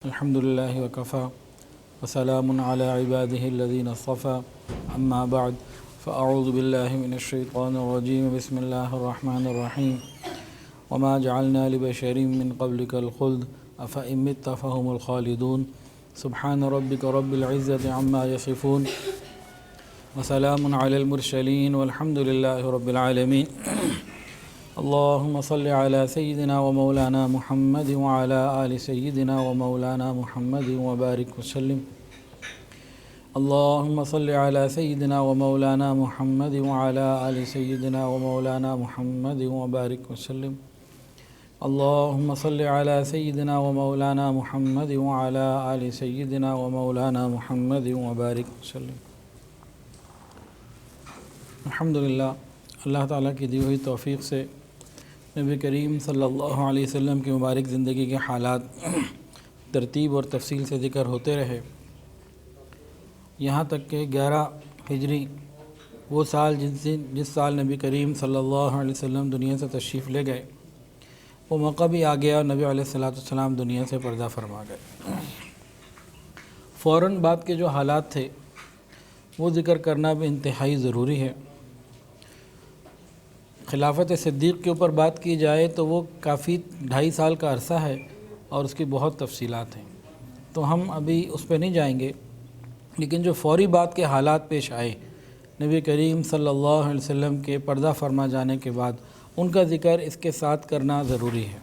الحمد لله وكفى وسلام على عباده الذين اصطفى أما بعد فأعوذ بالله من الشيطان الرجيم بسم الله الرحمن الرحيم وما جعلنا لبشر من قبلك الخلد أفإن مت فهم الخالدون سبحان ربك رب العزة عما يصفون وسلام على المرسلين والحمد لله رب العالمين اللهم صل على سيدنا ومولانا محمد وعلى آل سيدنا ومولانا محمد وبارك وسلم اللهم صل على سيدنا ومولانا محمد وعلى آل سيدنا ومولانا محمد وبارك وسلم اللهم صل على سيدنا ومولانا محمد وعلى آل سيدنا ومولانا محمد وبارك وسلم الحمدللہ اللہ تعالیٰ کی دی ہوئی توفیق سے نبی کریم صلی اللہ علیہ وسلم کی مبارک زندگی کے حالات ترتیب اور تفصیل سے ذکر ہوتے رہے یہاں تک کہ 11 ہجری وہ سال جس سال نبی کریم صلی اللہ علیہ وسلم دنیا سے تشریف لے گئے وہ موقع بھی آ گیا اور نبی علیہ السلام دنیا سے پردہ فرما گئے۔ فوراً بعد کے جو حالات تھے وہ ذکر کرنا بھی انتہائی ضروری ہے۔ خلافت صدیق کے اوپر بات کی جائے تو وہ کافی 2.5 سال کا عرصہ ہے اور اس کی بہت تفصیلات ہیں، تو ہم ابھی اس پہ نہیں جائیں گے، لیکن جو فوری بات کے حالات پیش آئے نبی کریم صلی اللہ علیہ وسلم کے پردہ فرما جانے کے بعد ان کا ذکر اس کے ساتھ کرنا ضروری ہے۔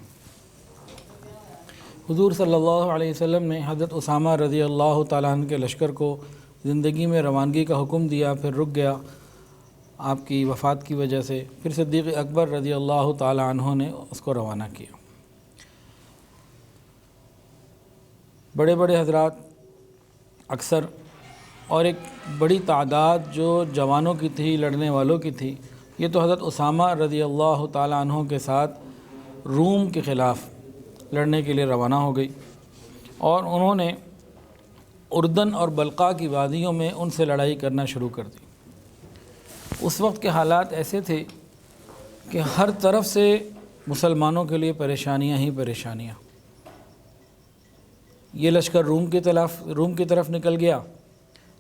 حضور صلی اللہ علیہ وسلم نے حضرت اسامہ رضی اللہ تعالیٰ عنہ کے لشکر کو زندگی میں روانگی کا حکم دیا، پھر رک گیا آپ کی وفات کی وجہ سے، پھر صدیق اکبر رضی اللہ تعالی عنہ نے اس کو روانہ کیا۔ بڑے بڑے حضرات اکثر اور ایک بڑی تعداد جو جوانوں کی تھی، لڑنے والوں کی تھی، یہ تو حضرت اسامہ رضی اللہ تعالی عنہ کے ساتھ روم کے خلاف لڑنے کے لیے روانہ ہو گئی، اور انہوں نے اردن اور بلقاء کی وادیوں میں ان سے لڑائی کرنا شروع کر دی۔ اس وقت کے حالات ایسے تھے کہ ہر طرف سے مسلمانوں کے لیے پریشانیاں ہی پریشانیاں۔ یہ لشکر روم کی طرف نکل گیا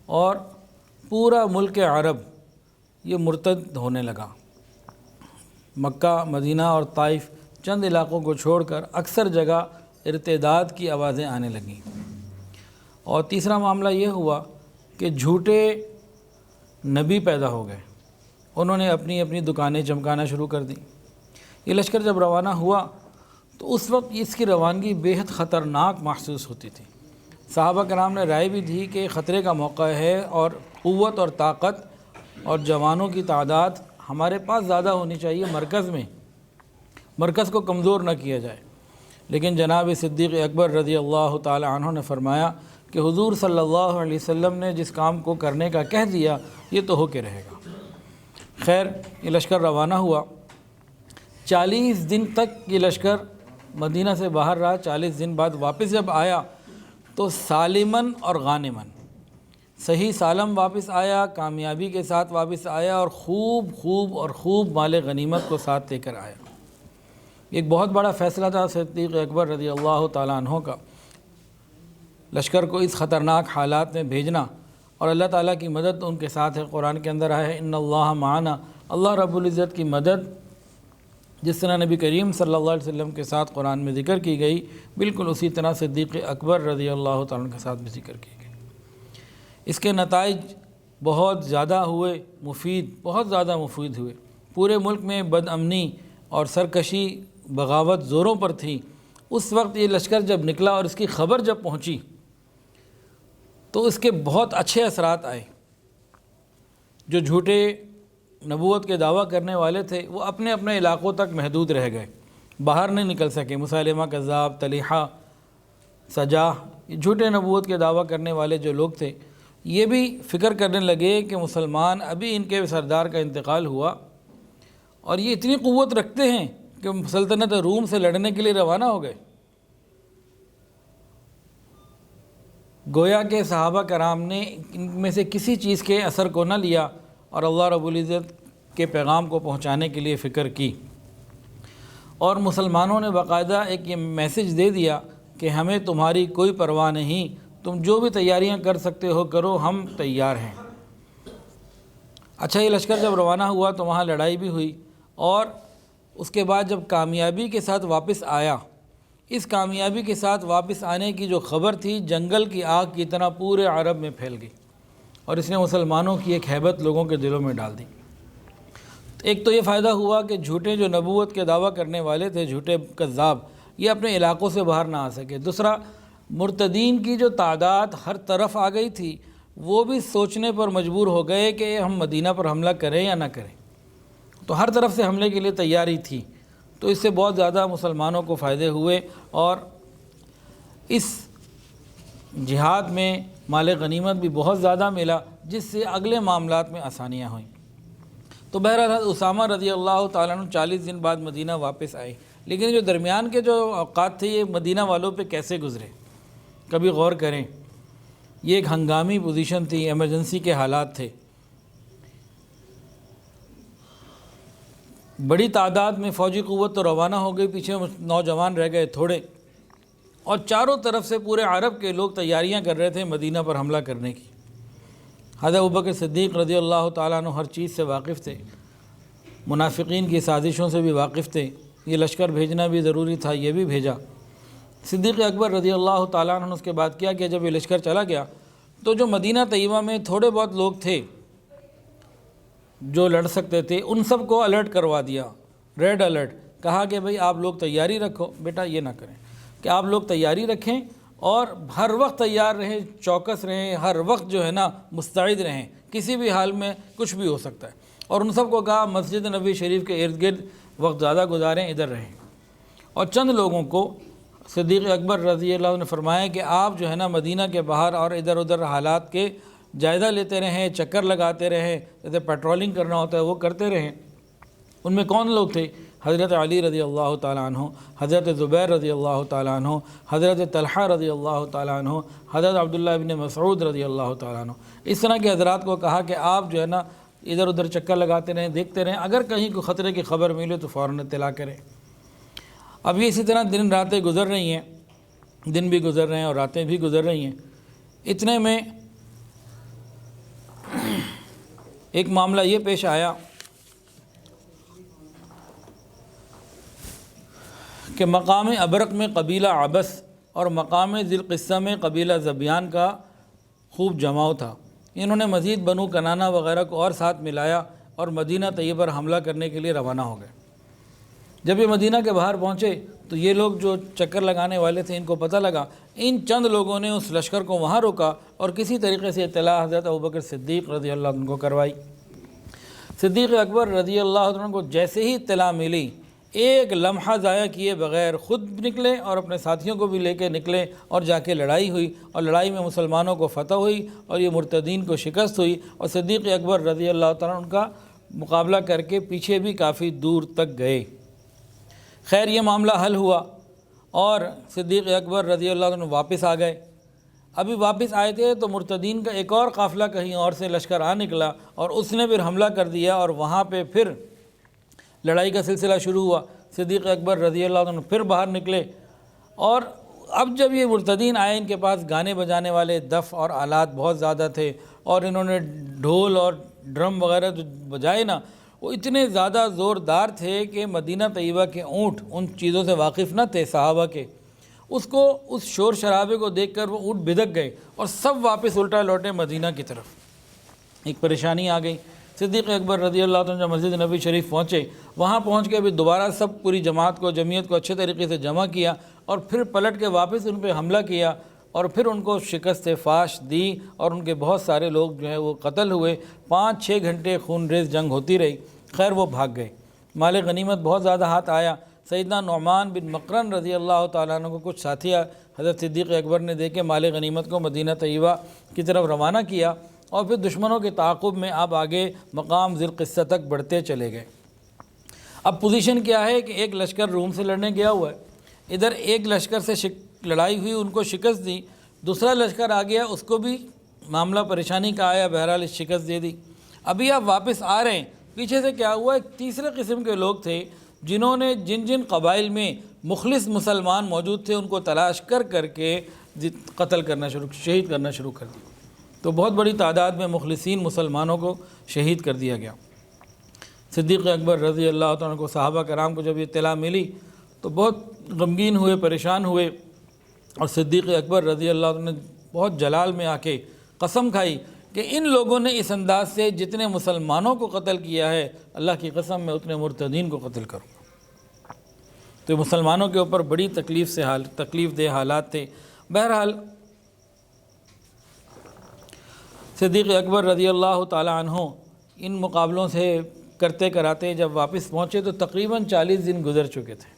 اور پورا ملک عرب یہ مرتد ہونے لگا۔ مکہ، مدینہ اور طائف چند علاقوں کو چھوڑ کر اکثر جگہ ارتداد کی آوازیں آنے لگیں۔ اور تیسرا معاملہ یہ ہوا کہ جھوٹے نبی پیدا ہو گئے، انہوں نے اپنی اپنی دکانیں چمکانا شروع کر دیں۔ یہ لشکر جب روانہ ہوا تو اس وقت اس کی روانگی بے حد خطرناک محسوس ہوتی تھی۔ صحابہ کرام نے رائے بھی دی کہ خطرے کا موقع ہے اور قوت اور طاقت اور جوانوں کی تعداد ہمارے پاس زیادہ ہونی چاہیے مرکز کو کمزور نہ کیا جائے، لیکن جناب صدیق اکبر رضی اللہ تعالی عنہ نے فرمایا کہ حضور صلی اللہ علیہ وسلم نے جس کام کو کرنے کا کہہ دیا یہ تو ہو کے رہے گا۔ خیر، یہ لشکر روانہ ہوا۔ 40 دن تک یہ لشکر مدینہ سے باہر رہا۔ 40 دن بعد واپس جب آیا تو سالماً اور غانماً، صحیح سالم واپس آیا، کامیابی کے ساتھ واپس آیا، اور خوب مال غنیمت کو ساتھ لے کر آیا۔ ایک بہت بڑا فیصلہ تھا صدیق اکبر رضی اللہ تعالیٰ عنہ کا، لشکر کو اس خطرناک حالات میں بھیجنا، اور اللہ تعالیٰ کی مدد ان کے ساتھ ہے۔ قرآن کے اندر آیا ہے ان اللہ معنا، اللہ رب العزت کی مدد جس طرح نبی کریم صلی اللہ علیہ وسلم کے ساتھ قرآن میں ذکر کی گئی، بالکل اسی طرح صدیق اکبر رضی اللہ تعالیٰ عنہ کے ساتھ بھی ذکر کی گئی۔ اس کے نتائج بہت زیادہ مفید ہوئے۔ پورے ملک میں بد امنی اور سرکشی، بغاوت زوروں پر تھی۔ اس وقت یہ لشکر جب نکلا اور اس کی خبر جب پہنچی تو اس کے بہت اچھے اثرات آئے۔ جو جھوٹے نبوت کے دعویٰ کرنے والے تھے وہ اپنے اپنے علاقوں تک محدود رہ گئے، باہر نہیں نکل سکے۔ مسیلمہ کذاب، طلیحہ، سجاح، یہ جھوٹے نبوت کے دعویٰ کرنے والے جو لوگ تھے یہ بھی فکر کرنے لگے کہ مسلمان ابھی ان کے سردار کا انتقال ہوا اور یہ اتنی قوت رکھتے ہیں کہ سلطنت روم سے لڑنے کے لیے روانہ ہو گئے۔ گویا کہ صحابہ کرام نے ان میں سے کسی چیز کے اثر کو نہ لیا اور اللہ رب العزت کے پیغام کو پہنچانے کے لیے فکر کی، اور مسلمانوں نے باقاعدہ ایک یہ میسج دے دیا کہ ہمیں تمہاری کوئی پرواہ نہیں، تم جو بھی تیاریاں کر سکتے ہو کرو، ہم تیار ہیں۔ اچھا، یہ لشکر جب روانہ ہوا تو وہاں لڑائی بھی ہوئی، اور اس کے بعد جب کامیابی کے ساتھ واپس آیا، اس کامیابی کے ساتھ واپس آنے کی جو خبر تھی جنگل کی آگ کی طرح پورے عرب میں پھیل گئی، اور اس نے مسلمانوں کی ایک ہیبت لوگوں کے دلوں میں ڈال دی۔ ایک تو یہ فائدہ ہوا کہ جھوٹے جو نبوت کے دعویٰ کرنے والے تھے، جھوٹے کذاب، یہ اپنے علاقوں سے باہر نہ آ سکے۔ دوسرا، مرتدین کی جو تعداد ہر طرف آ گئی تھی، وہ بھی سوچنے پر مجبور ہو گئے کہ ہم مدینہ پر حملہ کریں یا نہ کریں، تو ہر طرف سے حملے کے لیے تیاری تھی، تو اس سے بہت زیادہ مسلمانوں کو فائدے ہوئے، اور اس جہاد میں مال غنیمت بھی بہت زیادہ ملا، جس سے اگلے معاملات میں آسانیاں ہوئیں۔ تو بہرحال اسامہ رضی اللہ تعالیٰ عنہ 40 دن بعد مدینہ واپس آئے، لیکن جو درمیان کے جو اوقات تھے یہ مدینہ والوں پہ کیسے گزرے، کبھی غور کریں۔ یہ ایک ہنگامی پوزیشن تھی، ایمرجنسی کے حالات تھے، بڑی تعداد میں فوجی قوت تو روانہ ہو گئی، پیچھے نوجوان رہ گئے تھوڑے، اور چاروں طرف سے پورے عرب کے لوگ تیاریاں کر رہے تھے مدینہ پر حملہ کرنے کی۔ حضرت ابوبکر صدیق رضی اللہ تعالیٰ عنہ ہر چیز سے واقف تھے، منافقین کی سازشوں سے بھی واقف تھے، یہ لشکر بھیجنا بھی ضروری تھا، یہ بھی بھیجا۔ صدیق اکبر رضی اللہ تعالیٰ عنہ نے اس کے بعد کیا کہ جب یہ لشکر چلا گیا تو جو مدینہ طیبہ میں تھوڑے بہت لوگ تھے جو لڑ سکتے تھے، ان سب کو الرٹ کروا دیا، ریڈ الرٹ، کہا کہ بھئی آپ لوگ تیاری رکھو، بیٹا یہ نہ کریں کہ آپ لوگ تیاری رکھیں اور ہر وقت تیار رہیں، چوکس رہیں، ہر وقت جو ہے نا مستعد رہیں، کسی بھی حال میں کچھ بھی ہو سکتا ہے۔ اور ان سب کو کہا مسجد نبی شریف کے ارد گرد وقت زیادہ گزاریں، ادھر رہیں۔ اور چند لوگوں کو صدیق اکبر رضی اللہ عنہ نے فرمایا کہ آپ جو ہے نا مدینہ کے باہر اور ادھر ادھر حالات کے جائزہ لیتے رہیں، چکر لگاتے رہیں، جیسے پیٹرولنگ کرنا ہوتا ہے وہ کرتے رہیں۔ ان میں کون لوگ تھے؟ حضرت علی رضی اللہ تعالیٰ عنہ، حضرت زبیر رضی اللہ تعالیٰ عنہ، حضرت طلحہ رضی اللہ تعالیٰ عنہ، حضرت عبداللہ ابن مسعود رضی اللہ تعالیٰ عنہ۔ اس طرح کے حضرات کو کہا کہ آپ جو ہے نا ادھر ادھر چکر لگاتے رہیں، دیکھتے رہیں، اگر کہیں کوئی خطرے کی خبر ملے تو فوراً اطلاع کریں۔ اب یہ اسی طرح دن راتیں گزر رہی ہیں، دن بھی گزر رہے ہیں اور راتیں بھی گزر رہی ہیں۔ اتنے میں ایک معاملہ یہ پیش آیا کہ مقام ابرق میں قبیلہ عبس اور مقام ذی القصہ میں قبیلہ ذبیان کا خوب جماؤ تھا۔ انہوں نے مزید بنو کنانہ وغیرہ کو اور ساتھ ملایا اور مدینہ طیبہ پر حملہ کرنے کے لیے روانہ ہو گئے۔ جب یہ مدینہ کے باہر پہنچے تو یہ لوگ جو چکر لگانے والے تھے ان کو پتہ لگا، ان چند لوگوں نے اس لشکر کو وہاں روکا اور کسی طریقے سے اطلاع حضرت ابوبکر صدیق رضی اللہ عنہ کو کروائی۔ صدیق اکبر رضی اللہ عنہ کو جیسے ہی اطلاع ملی، ایک لمحہ ضائع کیے بغیر خود نکلے اور اپنے ساتھیوں کو بھی لے کے نکلے اور جا کے لڑائی ہوئی، اور لڑائی میں مسلمانوں کو فتح ہوئی اور یہ مرتدین کو شکست ہوئی، اور صدیق اکبر رضی اللہ تعالیٰ ان کا مقابلہ کر کے پیچھے بھی کافی دور تک گئے۔ خیر یہ معاملہ حل ہوا اور صدیق اکبر رضی اللہ عنہ واپس آ گئے۔ ابھی واپس آئے تھے تو مرتدین کا ایک اور قافلہ کہیں اور سے لشکر آ نکلا اور اس نے پھر حملہ کر دیا، اور وہاں پہ پھر لڑائی کا سلسلہ شروع ہوا۔ صدیق اکبر رضی اللہ عنہ پھر باہر نکلے، اور اب جب یہ مرتدین آئے، ان کے پاس گانے بجانے والے دف اور آلات بہت زیادہ تھے، اور انہوں نے ڈھول اور ڈرم وغیرہ جو بجائے نا وہ اتنے زیادہ زوردار تھے کہ مدینہ طیبہ کے اونٹ ان چیزوں سے واقف نہ تھے صحابہ کے، اس شور شرابے کو دیکھ کر وہ اونٹ بدک گئے اور سب واپس الٹا لوٹے مدینہ کی طرف۔ ایک پریشانی آ گئی۔ صدیق اکبر رضی اللہ عنہ جب مسجد نبی شریف پہنچے، وہاں پہنچ کے بھی دوبارہ سب پوری جماعت کو، جمعیت کو اچھے طریقے سے جمع کیا اور پھر پلٹ کے واپس ان پہ حملہ کیا اور پھر ان کو شکست فاش دی، اور ان کے بہت سارے لوگ جو ہیں وہ قتل ہوئے۔ 5-6 گھنٹے خون ریز جنگ ہوتی رہی۔ خیر وہ بھاگ گئے۔ مال غنیمت بہت زیادہ ہاتھ آیا۔ سیدنا نعمان بن مقرن رضی اللہ تعالیٰ عنہ کو کچھ ساتھی حضرت صدیق اکبر نے دے کے مال غنیمت کو مدینہ طیبہ کی طرف روانہ کیا، اور پھر دشمنوں کے تعاقب میں آپ آگے مقام ذی القصہ تک بڑھتے چلے گئے۔ اب پوزیشن کیا ہے کہ ایک لشکر روم سے لڑنے گیا ہوا ہے، ادھر ایک لشکر سے لڑائی ہوئی، ان کو شکست دی، دوسرا لشکر آ گیا، اس کو بھی معاملہ پریشانی کا آیا، بہرحال شکست دے دی۔ ابھی آپ واپس آ رہے ہیں، پیچھے سے کیا ہوا، ایک تیسرے قسم کے لوگ تھے جنہوں نے جن قبائل میں مخلص مسلمان موجود تھے ان کو تلاش کر کر کے قتل کرنا شہید کرنا شروع کر دیا۔ تو بہت بڑی تعداد میں مخلصین مسلمانوں کو شہید کر دیا گیا۔ صدیق اکبر رضی اللہ عنہ کو، صحابہ کرام کو جب یہ اطلاع ملی تو بہت غمگین ہوئے، پریشان ہوئے، اور صدیق اکبر رضی اللہ عنہ نے بہت جلال میں آ کے قسم کھائی کہ ان لوگوں نے اس انداز سے جتنے مسلمانوں کو قتل کیا ہے، اللہ کی قسم میں اتنے مرتدین کو قتل کروں گا۔ تو مسلمانوں کے اوپر بڑی تکلیف دہ حالات تھے۔ بہرحال صدیق اکبر رضی اللہ تعالی عنہ ان مقابلوں سے کرتے کراتے جب واپس پہنچے تو تقریباً 40 دن گزر چکے تھے۔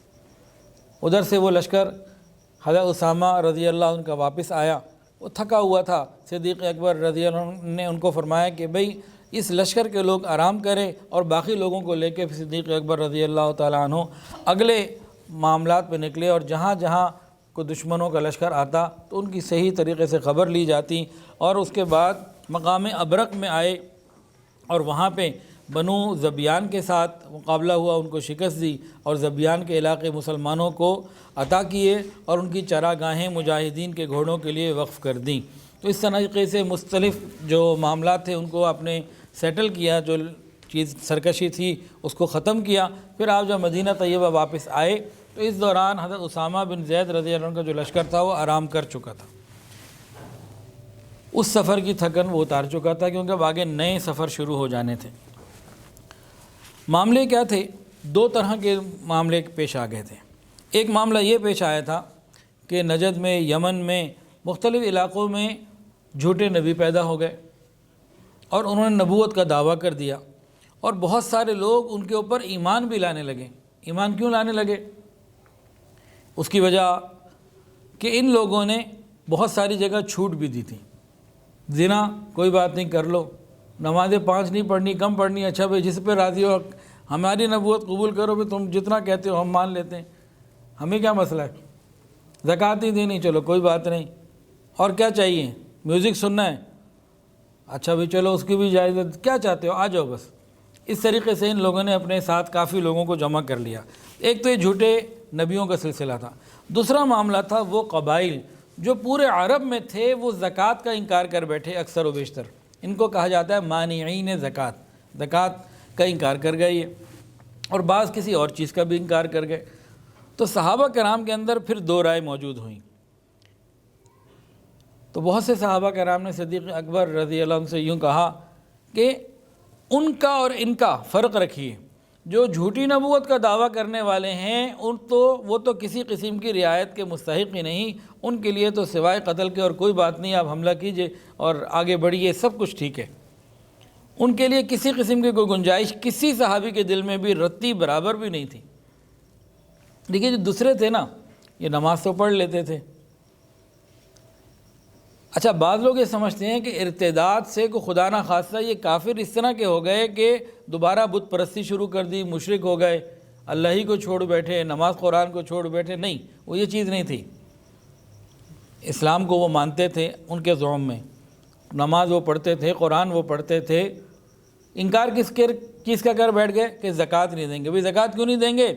ادھر سے وہ لشکر حضرت اسامہ رضی اللہ عنہ کا واپس آیا، وہ تھکا ہوا تھا۔ صدیق اکبر رضی اللہ عنہ نے ان کو فرمایا کہ بھئی اس لشکر کے لوگ آرام کریں، اور باقی لوگوں کو لے کے صدیق اکبر رضی اللہ تعالیٰ عنہ اگلے معاملات پہ نکلے، اور جہاں جہاں کوئی دشمنوں کا لشکر آتا تو ان کی صحیح طریقے سے خبر لی جاتی، اور اس کے بعد مقام ابرق میں آئے اور وہاں پہ بنو ذبیان کے ساتھ مقابلہ ہوا، ان کو شکست دی، اور ذبیان کے علاقے مسلمانوں کو عطا کیے اور ان کی چراگاہیں مجاہدین کے گھوڑوں کے لیے وقف کر دیں۔ تو اس طریقے سے مختلف جو معاملات تھے ان کو آپ نے سیٹل کیا، جو چیز سرکشی تھی اس کو ختم کیا۔ پھر آپ جب مدینہ طیبہ واپس آئے تو اس دوران حضرت اسامہ بن زید رضی اللہ عنہ کا جو لشکر تھا وہ آرام کر چکا تھا، اس سفر کی تھکن وہ اتار چکا تھا، کیونکہ اب آگے نئے سفر شروع ہو جانے تھے۔ معاملے کیا تھے؟ دو طرح کے معاملے پیش آ گئے تھے۔ ایک معاملہ یہ پیش آیا تھا کہ نجد میں، یمن میں، مختلف علاقوں میں جھوٹے نبی پیدا ہو گئے اور انہوں نے نبوت کا دعویٰ کر دیا، اور بہت سارے لوگ ان کے اوپر ایمان بھی لانے لگے۔ ایمان کیوں لانے لگے؟ اس کی وجہ کہ ان لوگوں نے بہت ساری جگہ چھوٹ بھی دی تھی۔ زنا کوئی بات نہیں، کر لو، نمازیں 5 نہیں پڑھنی، کم پڑھنی، اچھا بھائی جس پہ راضی ہو، ہماری نبوت قبول کرو بھی، تم جتنا کہتے ہو ہم مان لیتے ہیں، ہمیں کیا مسئلہ ہے، زکوٰۃ نہیں دینی، چلو کوئی بات نہیں، اور کیا چاہیے، میوزک سننا ہے، اچھا بھائی چلو اس کی بھی اجازت، کیا چاہتے ہو آ جاؤ بس۔ اس طریقے سے ان لوگوں نے اپنے ساتھ کافی لوگوں کو جمع کر لیا۔ ایک تو یہ جھوٹے نبیوں کا سلسلہ تھا۔ دوسرا معاملہ تھا وہ قبائل جو پورے عرب میں تھے، وہ زکوٰۃ کا انکار کر بیٹھے اکثر و بیشتر، ان کو کہا جاتا ہے مانعین زکوٰۃ، زکوٰۃ کا انکار کر گئے یہ، اور بعض کسی اور چیز کا بھی انکار کر گئے۔ تو صحابہ کرام کے اندر پھر دو رائے موجود ہوئیں۔ تو بہت سے صحابہ کرام نے صدیق اکبر رضی اللہ عنہ سے یوں کہا کہ ان کا اور ان کا فرق رکھیے، جو جھوٹی نبوت کا دعویٰ کرنے والے ہیں وہ تو کسی قسم کی رعایت کے مستحق ہی نہیں، ان کے لیے تو سوائے قتل کے اور کوئی بات نہیں، آپ حملہ کیجئے اور آگے بڑھیے، سب کچھ ٹھیک ہے۔ ان کے لیے کسی قسم کی کوئی گنجائش کسی صحابی کے دل میں بھی رتی برابر بھی نہیں تھی۔ دیکھیے جو دوسرے تھے نا، یہ نماز تو پڑھ لیتے تھے۔ اچھا بعض لوگ یہ سمجھتے ہیں کہ ارتداد سے کو خدا نہ خواستہ یہ کافر اس طرح کے ہو گئے کہ دوبارہ بت پرستی شروع کر دی، مشرک ہو گئے، اللہ ہی کو چھوڑ بیٹھے، نماز قرآن کو چھوڑ بیٹھے۔ نہیں، وہ یہ چیز نہیں تھی۔ اسلام کو وہ مانتے تھے، ان کے زعم میں نماز وہ پڑھتے تھے، قرآن وہ پڑھتے تھے، انکار کس چیز کا کر بیٹھ گئے کہ زکوٰۃ نہیں دیں گے۔ بھئی زکوٰۃ کیوں نہیں دیں گے؟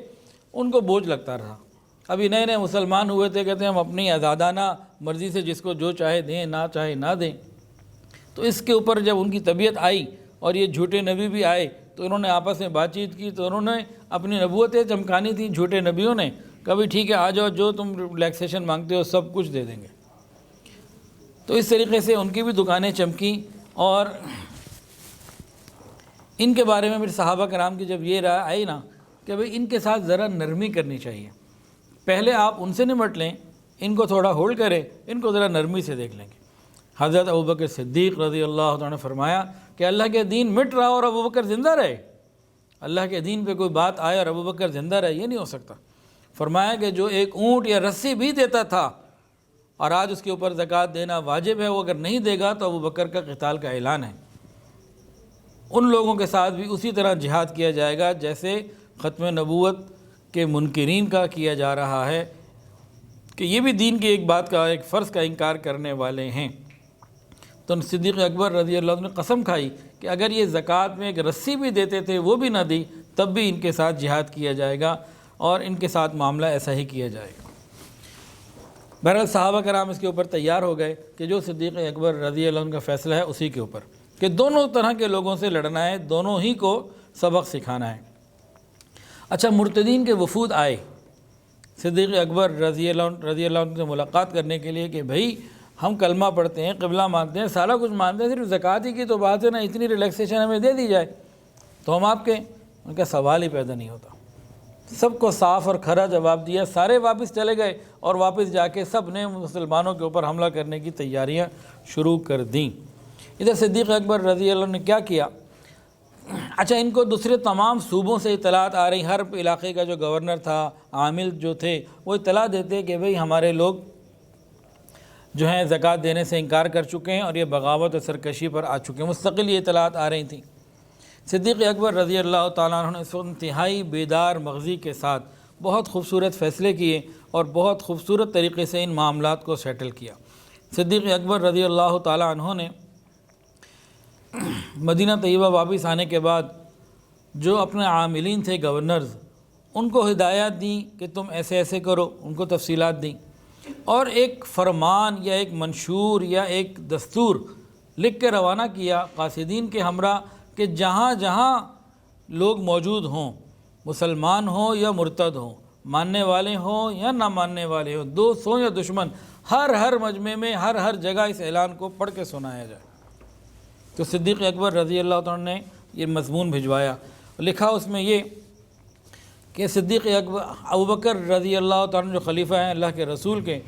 ان کو بوجھ لگتا رہا۔ ابھی نئے نئے مسلمان ہوئے تھے، کہتے ہیں ہم اپنی آزادانہ مرضی سے جس کو جو چاہے دیں، نہ چاہے نہ دیں۔ تو اس کے اوپر جب ان کی طبیعت آئی اور یہ جھوٹے نبی بھی آئے تو انہوں نے آپس میں بات چیت کی، تو انہوں نے اپنی نبوتیں چمکانی تھیں جھوٹے نبیوں نے، کبھی ٹھیک ہے آ جاؤ، جو تم ریلیکسیشن مانگتے ہو سب کچھ دے دیں گے۔ تو اس طریقے سے ان کی بھی دکانیں چمکیں، اور ان کے بارے میں پھر صحابہ کرام کی جب یہ رائے آئی نا کہ بھئی ان کے ساتھ ذرا نرمی کرنی چاہیے، پہلے آپ ان سے نمٹ لیں، ان کو تھوڑا ہولڈ کریں، ان کو ذرا نرمی سے دیکھ لیں گے۔ حضرت ابوبکر صدیق رضی اللہ عنہ نے فرمایا کہ اللہ کے دین مٹ رہا اور ابوبکر زندہ رہے، اللہ کے دین پہ کوئی بات آئے اور ابوبکر زندہ رہے، یہ نہیں ہو سکتا۔ فرمایا کہ جو ایک اونٹ یا رسی بھی دیتا تھا اور آج اس کے اوپر زکوٰۃ دینا واجب ہے، وہ اگر نہیں دے گا تو ابوبکر کا قتال کا اعلان ہے۔ ان لوگوں کے ساتھ بھی اسی طرح جہاد کیا جائے گا جیسے ختم نبوت کے منکرین کا کیا جا رہا ہے، کہ یہ بھی دین کی ایک بات کا، ایک فرض کا انکار کرنے والے ہیں۔ تو صدیق اکبر رضی اللہ عنہ نے قسم کھائی کہ اگر یہ زکوٰۃ میں ایک رسی بھی دیتے تھے وہ بھی نہ دی، تب بھی ان کے ساتھ جہاد کیا جائے گا، اور ان کے ساتھ معاملہ ایسا ہی کیا جائے گا۔ بہرحال صحابہ کرام اس کے اوپر تیار ہو گئے کہ جو صدیق اکبر رضی اللہ عنہ کا فیصلہ ہے اسی کے اوپر، کہ دونوں طرح کے لوگوں سے لڑنا ہے، دونوں ہی کو سبق سکھانا ہے۔ اچھا، مرتدین کے وفود آئے صدیق اکبر رضی اللہ عنہ سے ملاقات کرنے کے لیے کہ بھائی ہم کلمہ پڑھتے ہیں، قبلہ مانتے ہیں، سارا کچھ مانتے ہیں، صرف زکوٰۃ ہی کی تو بات ہے نا، اتنی ریلیکسیشن ہمیں دے دی جائے تو ہم آپ کے، ان کا سوال ہی پیدا نہیں ہوتا۔ سب کو صاف اور کھرا جواب دیا، سارے واپس چلے گئے اور واپس جا کے سب نے مسلمانوں کے اوپر حملہ کرنے کی تیاریاں شروع کر دیں۔ ادھر صدیق اکبر رضی اللہ عنہ نے کیا کیا؟ اچھا، ان کو دوسرے تمام صوبوں سے اطلاعات آ رہی، ہر علاقے کا جو گورنر تھا، عامل جو تھے، وہ اطلاع دیتے کہ بھئی ہمارے لوگ جو ہیں زکوٰۃ دینے سے انکار کر چکے ہیں اور یہ بغاوت اور سرکشی پر آ چکے ہیں، مستقل یہ اطلاعات آ رہی تھیں۔ صدیق اکبر رضی اللہ تعالیٰ عنہ نے اس وقت انتہائی بیدار مغزی کے ساتھ بہت خوبصورت فیصلے کیے اور بہت خوبصورت طریقے سے ان معاملات کو سیٹل کیا۔ صدیق اکبر رضی اللہ تعالیٰ عنہ نے مدینہ طیبہ واپس آنے کے بعد جو اپنے عاملین تھے، گورنرز، ان کو ہدایات دیں کہ تم ایسے ایسے کرو، ان کو تفصیلات دیں، اور ایک فرمان یا ایک منشور یا ایک دستور لکھ کے روانہ کیا قاصدین کے ہمراہ کہ جہاں جہاں لوگ موجود ہوں، مسلمان ہوں یا مرتد ہوں، ماننے والے ہوں یا نہ ماننے والے ہوں، دوست ہوں یا دشمن، ہر مجمع میں ہر جگہ اس اعلان کو پڑھ کے سنایا جائے۔ تو صدیق اکبر رضی اللہ عنہ نے یہ مضمون بھجوایا، لکھا اس میں یہ کہ صدیق اکبر ابوبکر رضی اللہ عنہ جو خلیفہ ہیں اللہ کے رسول کے،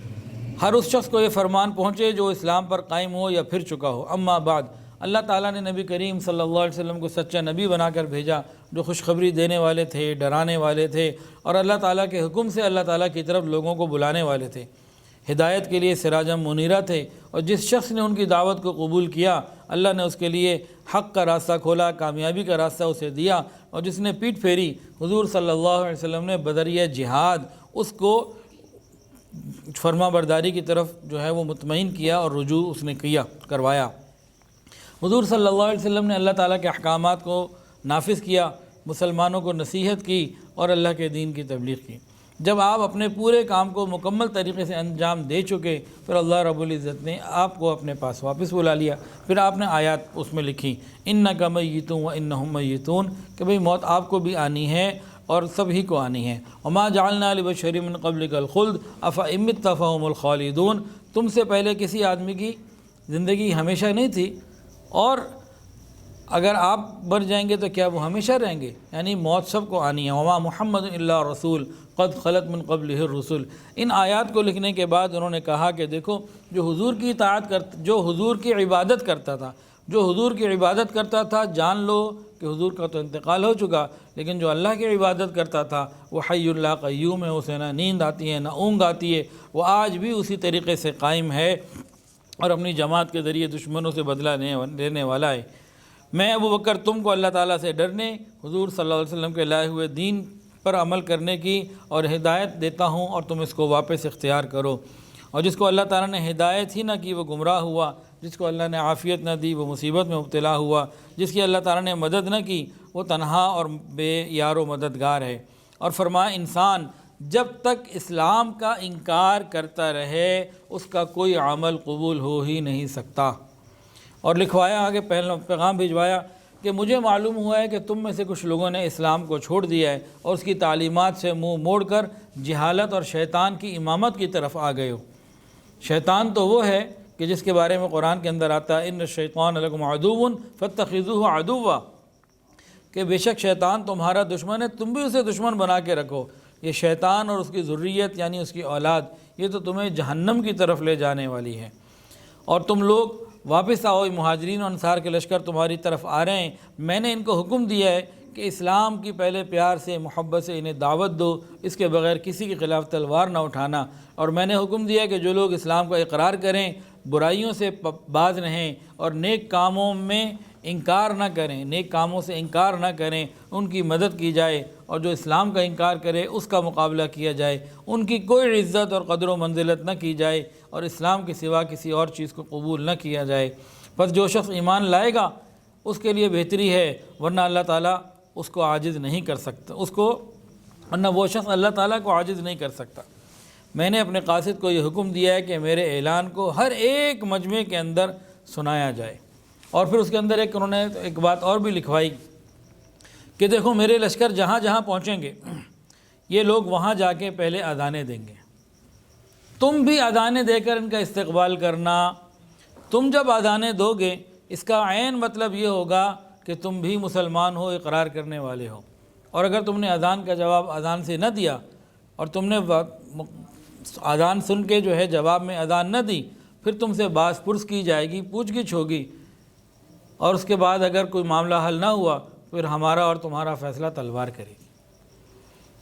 ہر اس شخص کو یہ فرمان پہنچے جو اسلام پر قائم ہو یا پھر چکا ہو۔ اما بعد، اللہ تعالیٰ نے نبی کریم صلی اللہ علیہ وسلم کو سچا نبی بنا کر بھیجا جو خوشخبری دینے والے تھے، ڈرانے والے تھے، اور اللہ تعالیٰ کے حکم سے اللہ تعالیٰ کی طرف لوگوں کو بلانے والے تھے، ہدایت کے لیے سراجا منیرہ تھے، اور جس شخص نے ان کی دعوت کو قبول کیا اللہ نے اس کے لیے حق کا راستہ کھولا، کامیابی کا راستہ اسے دیا، اور جس نے پیٹھ پھیری حضور صلی اللہ علیہ وسلم نے بدریہ جہاد اس کو فرما برداری کی طرف جو ہے وہ مطمئن کیا اور رجوع اس نے کروایا۔ حضور صلی اللہ علیہ وسلم نے اللہ تعالیٰ کے احکامات کو نافذ کیا، مسلمانوں کو نصیحت کی اور اللہ کے دین کی تبلیغ کی۔ جب آپ اپنے پورے کام کو مکمل طریقے سے انجام دے چکے، پھر اللہ رب العزت نے آپ کو اپنے پاس واپس بلا لیا۔ پھر آپ نے آیات اس میں لکھی، اِنَّکَ مَیِّتٌ وَإِنَّهُم مَیِّتُونَ، کہ بھئی موت آپ کو بھی آنی ہے اور سبھی کو آنی ہے۔ وَمَا جَعَلْنَا لِبَشَرٍ مِّن قَبْلِكَ الْخُلْدَ أَفَإِن مِّتَّ فَهُمُ الْخَالِدُونَ، تم سے پہلے کسی آدمی کی زندگی ہمیشہ نہیں تھی، اور اگر آپ مر جائیں گے تو کیا وہ ہمیشہ رہیں گے؟ یعنی موت سب کو آنی ہے۔ وما محمد الا رسول قد خلت من قبلہ الرسل۔ ان آیات کو لکھنے کے بعد انہوں نے کہا کہ دیکھو، جو حضور کی اطاعت کرتا، جو حضور کی عبادت کرتا تھا، جان لو کہ حضور کا تو انتقال ہو چکا، لیکن جو اللہ کی عبادت کرتا تھا وہ حی اللہ قیوم ہے، اسے نہ نیند آتی ہے نہ اونگ آتی ہے، وہ آج بھی اسی طریقے سے قائم ہے اور اپنی جماعت کے ذریعے دشمنوں سے بدلہ لینے والا ہے۔ میں ابوبکر تم کو اللہ تعالیٰ سے ڈرنے، حضور صلی اللہ علیہ وسلم کے لائے ہوئے دین پر عمل کرنے کی اور ہدایت دیتا ہوں، اور تم اس کو واپس اختیار کرو۔ اور جس کو اللہ تعالیٰ نے ہدایت ہی نہ کی وہ گمراہ ہوا، جس کو اللہ نے عافیت نہ دی وہ مصیبت میں مبتلا ہوا، جس کی اللہ تعالیٰ نے مدد نہ کی وہ تنہا اور بے یار و مددگار ہے۔ اور فرمایا انسان جب تک اسلام کا انکار کرتا رہے اس کا کوئی عمل قبول ہو ہی نہیں سکتا۔ اور لکھوایا آگے پیغام بھجوایا کہ مجھے معلوم ہوا ہے کہ تم میں سے کچھ لوگوں نے اسلام کو چھوڑ دیا ہے اور اس کی تعلیمات سے منہ موڑ کر جہالت اور شیطان کی امامت کی طرف آ گئے ہو۔ شیطان تو وہ ہے کہ جس کے بارے میں قرآن کے اندر آتا ہے ان الشیطان لکم عدو فاتخذوہ عدوا، کہ بے شک شیطان تمہارا دشمن ہے، تم بھی اسے دشمن بنا کے رکھو۔ یہ شیطان اور اس کی ذریت یعنی اس کی اولاد یہ تو تمہیں جہنم کی طرف لے جانے والی ہے۔ اور تم لوگ واپس آؤ، مہاجرین و انصار کے لشکر تمہاری طرف آ رہے ہیں، میں نے ان کو حکم دیا ہے کہ اسلام کی پہلے پیار سے محبت سے انہیں دعوت دو، اس کے بغیر کسی کے خلاف تلوار نہ اٹھانا۔ اور میں نے حکم دیا کہ جو لوگ اسلام کا اقرار کریں، برائیوں سے باز رہیں اور نیک کاموں میں انکار نہ کریں، نیک کاموں سے انکار نہ کریں، ان کی مدد کی جائے، اور جو اسلام کا انکار کرے اس کا مقابلہ کیا جائے، ان کی کوئی عزت اور قدر و منزلت نہ کی جائے، اور اسلام کے سوا کسی اور چیز کو قبول نہ کیا جائے۔ بس جو شخص ایمان لائے گا اس کے لیے بہتری ہے، ورنہ اللہ تعالیٰ اس کو عاجز نہیں کر سکتا، اس کو ورنہ وہ شخص اللہ تعالیٰ کو عاجز نہیں کر سکتا۔ میں نے اپنے قاصد کو یہ حکم دیا ہے کہ میرے اعلان کو ہر ایک مجمع کے اندر سنایا جائے۔ اور پھر اس کے اندر انہوں نے ایک بات اور بھی لکھوائی کہ دیکھو میرے لشکر جہاں جہاں پہنچیں گے یہ لوگ وہاں جا کے پہلے اذانیں دیں گے، تم بھی اذانیں دے کر ان کا استقبال کرنا۔ تم جب اذانیں دو گے اس کا عین مطلب یہ ہوگا کہ تم بھی مسلمان ہو، اقرار کرنے والے ہو۔ اور اگر تم نے اذان کا جواب اذان سے نہ دیا اور تم نے اذان سن کے جو ہے جواب میں اذان نہ دی، پھر تم سے باز پرس کی جائے گی، پوچھ گچھ ہوگی، اور اس کے بعد اگر کوئی معاملہ حل نہ ہوا پھر ہمارا اور تمہارا فیصلہ تلوار کرے گی۔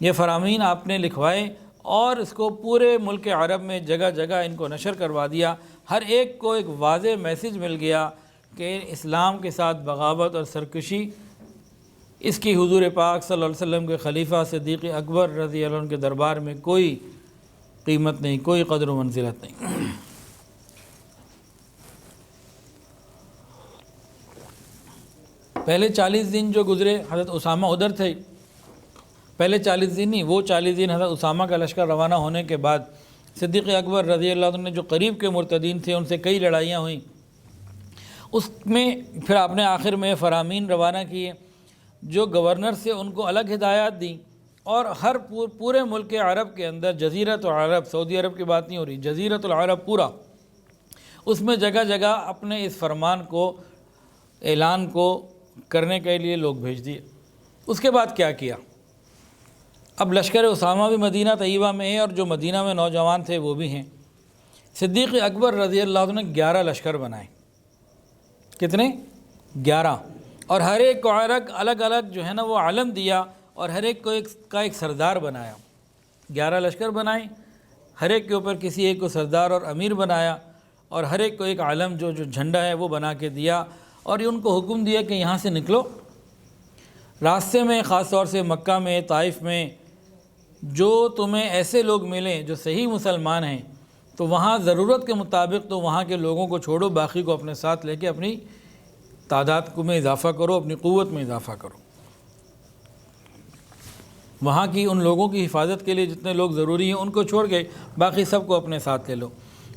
یہ فرامین آپ نے لکھوائے اور اس کو پورے ملک عرب میں جگہ جگہ ان کو نشر کروا دیا۔ ہر ایک کو ایک واضح میسیج مل گیا کہ اسلام کے ساتھ بغاوت اور سرکشی اس کی حضور پاک صلی اللہ علیہ وسلم کے خلیفہ صدیق اکبر رضی اللہ عنہ کے دربار میں کوئی قیمت نہیں، کوئی قدر و منزلت نہیں۔ پہلے 40 دن جو گزرے حضرت اسامہ ادھر تھے، پہلے 40 دن نہیں، وہ 40 دن حضرت اسامہ کا لشکر روانہ ہونے کے بعد صدیق اکبر رضی اللہ عنہ نے جو قریب کے مرتدین تھے ان سے کئی لڑائیاں ہوئیں۔ اس میں پھر آپ نے آخر میں فرامین روانہ کیے جو گورنر سے ان کو الگ ہدایات دیں، اور ہر پورے ملک عرب کے اندر جزیرۃ العرب، سعودی عرب کی بات نہیں ہو رہی، جزیرۃ العرب پورا، اس میں جگہ جگہ اپنے اس فرمان کو، اعلان کو کرنے کے لیے لوگ بھیج دیے۔ اس کے بعد کیا کیا؟ اب لشکر اسامہ بھی مدینہ طیبہ میں ہے اور جو مدینہ میں نوجوان تھے وہ بھی ہیں۔ صدیق اکبر رضی اللہ عنہ نے 11 لشکر بنائے۔ کتنے؟ 11، اور ہر ایک کو الگ الگ جو ہے نا وہ علم دیا، اور ہر ایک کو ایک سردار بنایا۔ 11 لشکر بنائے، ہر ایک کے اوپر کسی ایک کو سردار اور امیر بنایا، اور ہر ایک کو ایک علم جو جھنڈا ہے وہ بنا کے دیا، اور یہ ان کو حکم دیا کہ یہاں سے نکلو۔ راستے میں خاص طور سے مکہ میں، طائف میں جو تمہیں ایسے لوگ ملیں جو صحیح مسلمان ہیں تو وہاں ضرورت کے مطابق تو وہاں کے لوگوں کو چھوڑو، باقی کو اپنے ساتھ لے کے اپنی تعداد میں اضافہ کرو، اپنی قوت میں اضافہ کرو۔ وہاں کی ان لوگوں کی حفاظت کے لیے جتنے لوگ ضروری ہیں ان کو چھوڑ کے باقی سب کو اپنے ساتھ لے لو۔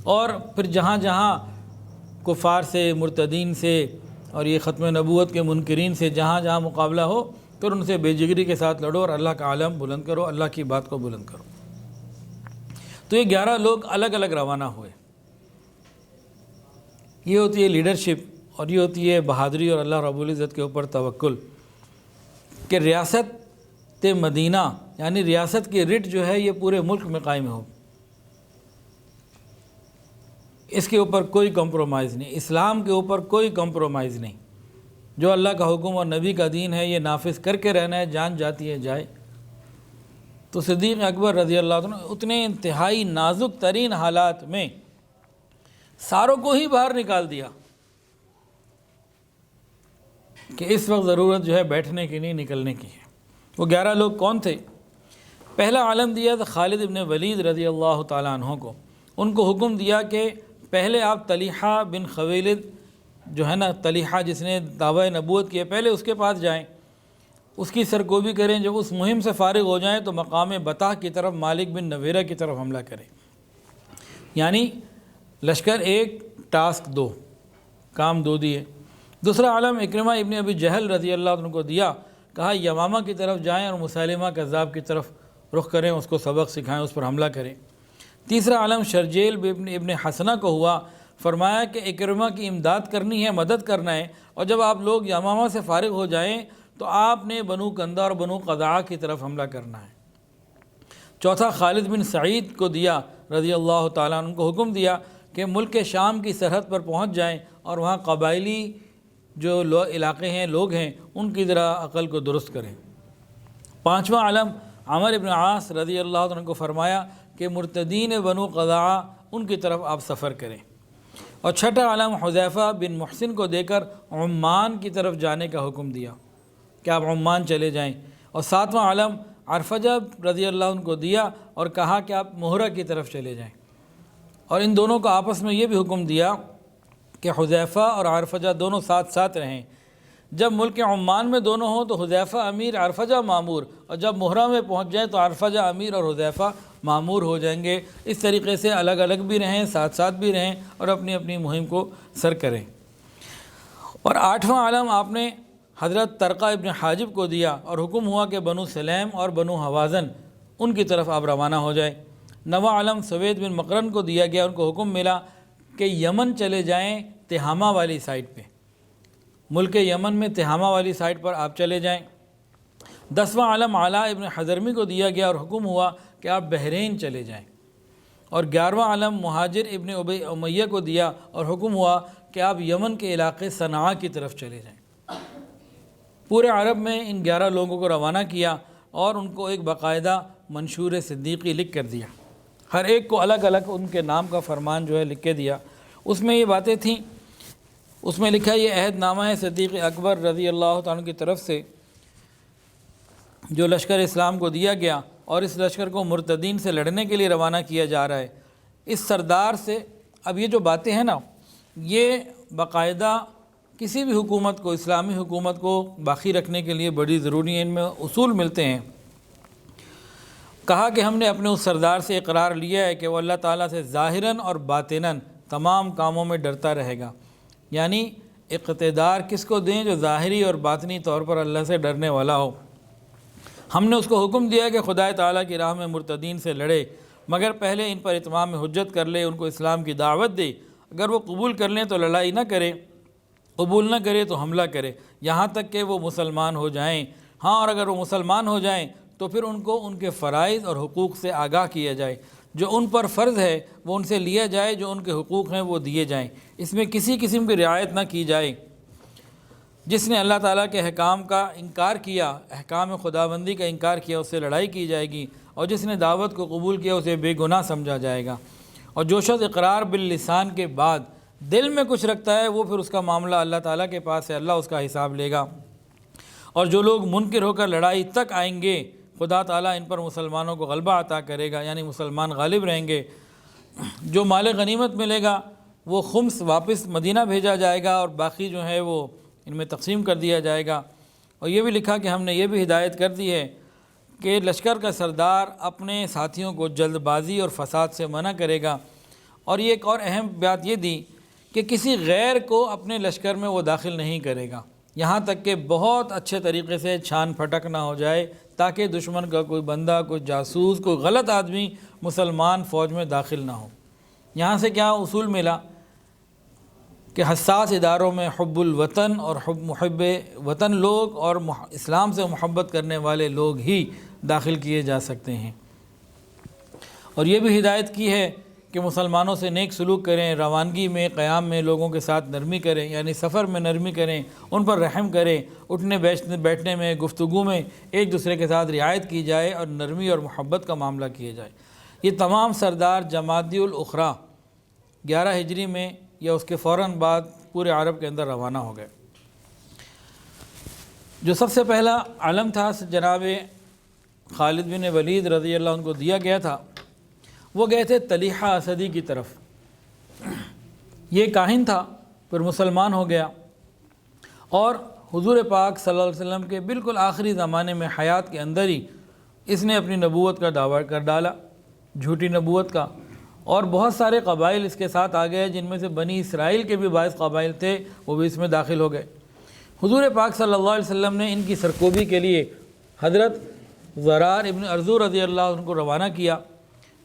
اور پھر جہاں جہاں کفار سے، مرتدین سے اور یہ ختم نبوت کے منکرین سے جہاں جہاں مقابلہ ہو پھر ان سے بے جگری کے ساتھ لڑو اور اللہ کا علم بلند کرو، اللہ کی بات کو بلند کرو۔ تو یہ 11 لوگ الگ الگ روانہ ہوئے۔ یہ ہوتی ہے لیڈرشپ، اور یہ ہوتی ہے بہادری اور اللہ رب العزت کے اوپر توکل، کہ ریاست مدینہ یعنی ریاست کی رٹ جو ہے یہ پورے ملک میں قائم ہو، اس کے اوپر کوئی کمپرومائز نہیں، اسلام کے اوپر کوئی کمپرومائز نہیں۔ جو اللہ کا حکم اور نبی کا دین ہے یہ نافذ کر کے رہنا ہے، جان جاتی ہے جائے۔ تو صدیق اکبر رضی اللہ عنہ اتنے انتہائی نازک ترین حالات میں ساروں کو ہی باہر نکال دیا کہ اس وقت ضرورت جو ہے بیٹھنے کی نہیں، نکلنے کی ہے۔ وہ 11 لوگ کون تھے؟ پہلا علم دیا تھا خالد ابن ولید رضی اللہ تعالیٰ عنہ کو۔ ان کو حکم دیا کہ پہلے آپ طلیحہ بن خویلد جو ہے نا، طلیحہ جس نے دعویٰ نبوت کیا، پہلے اس کے پاس جائیں، اس کی سرکوبی کریں۔ جب اس مہم سے فارغ ہو جائیں تو مقام بطح کی طرف، مالک بن نویرہ کی طرف حملہ کریں۔ یعنی لشکر 1، ٹاسک 2، کام 2 دیے۔ دوسرا علم اکرمہ ابن ابی جہل رضی اللہ عنہ کو دیا، کہا یمامہ کی طرف جائیں اور مسیلمہ کذاب کی طرف رخ کریں، اس کو سبق سکھائیں، اس پر حملہ کریں۔ تیسرا علم شرجیل ابن حسنہ کو ہوا، فرمایا کہ اکرمہ کی امداد کرنی ہے، مدد کرنا ہے، اور جب آپ لوگ یمامہ سے فارغ ہو جائیں تو آپ نے بنو کندہ اور بنو قضاع کی طرف حملہ کرنا ہے۔ چوتھا خالد بن سعید کو دیا رضی اللہ تعالیٰ عنہ کو حکم دیا کہ ملک شام کی سرحد پر پہنچ جائیں اور وہاں قبائلی جو علاقے ہیں، لوگ ہیں، ان کی ذرا عقل کو درست کریں۔ پانچواں علم عمر بن عاص رضی اللہ عنہ کو فرمایا کہ مرتدین بنو قضاع ان کی طرف آپ سفر کریں۔ اور چھٹا علم حذیفہ بن محسن کو دے کر عمان کی طرف جانے کا حکم دیا کہ آپ عمان چلے جائیں۔ اور ساتواں علم عرفجہ رضی اللہ عنہ کو دیا اور کہا کہ آپ مہرہ کی طرف چلے جائیں۔ اور ان دونوں کو آپس میں یہ بھی حکم دیا کہ حذیفہ اور عرفجہ دونوں ساتھ ساتھ رہیں، جب ملک عمان میں دونوں ہوں تو حذیفہ امیر عرفجہ مامور، اور جب محرم میں پہنچ جائیں تو عرفجہ امیر اور حذیفہ مامور ہو جائیں گے۔ اس طریقے سے الگ الگ بھی رہیں، ساتھ ساتھ بھی رہیں اور اپنی اپنی مہم کو سر کریں۔ اور 8واں علم آپ نے حضرت طرقہ ابن حاجب کو دیا اور حکم ہوا کہ بنو سلیم اور بنو حوازن ان کی طرف آپ روانہ ہو جائیں۔ 9واں علم سوید بن مقرن کو دیا گیا، ان کو حکم ملا کہ یمن چلے جائیں، تہامہ والی سائٹ پہ، ملک یمن میں تہامہ والی سائٹ پر آپ چلے جائیں۔ 10واں علم علاء ابن حضرمی کو دیا گیا اور حکم ہوا کہ آپ بحرین چلے جائیں۔ اور 11واں علم مہاجر ابن امیہ کو دیا اور حکم ہوا کہ آپ یمن کے علاقے صنعاء کی طرف چلے جائیں۔ پورے عرب میں ان 11 لوگوں کو روانہ کیا اور ان کو ایک باقاعدہ منشور صدیقی لکھ کر دیا، ہر ایک کو الگ الگ ان کے نام کا فرمان جو ہے لکھ کے دیا۔ اس میں یہ باتیں تھیں، اس میں لکھا یہ عہد نامہ ہے صدیق اکبر رضی اللہ تعالیٰ کی طرف سے جو لشکر اسلام کو دیا گیا، اور اس لشکر کو مرتدین سے لڑنے کے لیے روانہ کیا جا رہا ہے۔ اس سردار سے اب یہ جو باتیں ہیں نا، یہ باقاعدہ کسی بھی حکومت کو، اسلامی حکومت کو باقی رکھنے کے لیے بڑی ضروری ہیں، ان میں اصول ملتے ہیں۔ کہا کہ ہم نے اپنے اس سردار سے اقرار لیا ہے کہ وہ اللہ تعالیٰ سے ظاہراً اور باطناً تمام کاموں میں ڈرتا رہے گا، یعنی اقتدار کس کو دیں جو ظاہری اور باطنی طور پر اللہ سے ڈرنے والا ہو۔ ہم نے اس کو حکم دیا کہ خدا تعالیٰ کی راہ میں مرتدین سے لڑے، مگر پہلے ان پر اتمام حجت کر لے، ان کو اسلام کی دعوت دے، اگر وہ قبول کر لیں تو لڑائی نہ کرے، قبول نہ کرے تو حملہ کرے، یہاں تک کہ وہ مسلمان ہو جائیں۔ ہاں، اور اگر وہ مسلمان ہو جائیں تو پھر ان کو ان کے فرائض اور حقوق سے آگاہ کیا جائے، جو ان پر فرض ہے وہ ان سے لیا جائے، جو ان کے حقوق ہیں وہ دیے جائیں، اس میں کسی قسم کی رعایت نہ کی جائے۔ جس نے اللہ تعالیٰ کے احکام کا انکار کیا، احکام خداوندی کا انکار کیا، اس سے لڑائی کی جائے گی، اور جس نے دعوت کو قبول کیا اسے بے گناہ سمجھا جائے گا۔ اور جو شخص اقرار باللسان کے بعد دل میں کچھ رکھتا ہے وہ پھر اس کا معاملہ اللہ تعالیٰ کے پاس ہے، اللہ اس کا حساب لے گا۔ اور جو لوگ منکر ہو کر لڑائی تک آئیں گے، خدا تعالیٰ ان پر مسلمانوں کو غلبہ عطا کرے گا، یعنی مسلمان غالب رہیں گے۔ جو مال غنیمت ملے گا وہ خمس واپس مدینہ بھیجا جائے گا، اور باقی جو ہے وہ ان میں تقسیم کر دیا جائے گا۔ اور یہ بھی لکھا کہ ہم نے یہ بھی ہدایت کر دی ہے کہ لشکر کا سردار اپنے ساتھیوں کو جلد بازی اور فساد سے منع کرے گا۔ اور یہ ایک اور اہم بات یہ دی کہ کسی غیر کو اپنے لشکر میں وہ داخل نہیں کرے گا، یہاں تک کہ بہت اچھے طریقے سے چھان پھٹک نہ ہو جائے، تاکہ دشمن کا کوئی بندہ، کوئی جاسوس، کوئی غلط آدمی مسلمان فوج میں داخل نہ ہو۔ یہاں سے کیا اصول ملا کہ حساس اداروں میں حب الوطن اور محب وطن لوگ اور اسلام سے محبت کرنے والے لوگ ہی داخل کیے جا سکتے ہیں۔ اور یہ بھی ہدایت کی ہے کہ مسلمانوں سے نیک سلوک کریں، روانگی میں، قیام میں لوگوں کے ساتھ نرمی کریں، یعنی سفر میں نرمی کریں، ان پر رحم کریں، اٹھنے بیٹھنے میں، گفتگو میں ایک دوسرے کے ساتھ رعایت کی جائے اور نرمی اور محبت کا معاملہ کیا جائے۔ یہ تمام سردار جمادی الاخری 11 ہجری میں یا اس کے فوراً بعد پورے عرب کے اندر روانہ ہو گئے۔ جو سب سے پہلا علم تھا جناب خالد بن ولید رضی اللہ عنہ کو دیا گیا تھا، وہ گئے تھے طلیحہ اسدی کی طرف۔ یہ کاہن تھا، پھر مسلمان ہو گیا، اور حضور پاک صلی اللہ علیہ وسلم کے بالکل آخری زمانے میں حیات کے اندر ہی اس نے اپنی نبوت کا دعویٰ کر ڈالا، جھوٹی نبوت کا، اور بہت سارے قبائل اس کے ساتھ آ گئے، جن میں سے بنی اسرائیل کے بھی 22 قبائل تھے، وہ بھی اس میں داخل ہو گئے۔ حضور پاک صلی اللہ علیہ وسلم نے ان کی سرکوبی کے لیے حضرت ضرار ابن ارزو رضی اللہ عنہ کو روانہ کیا،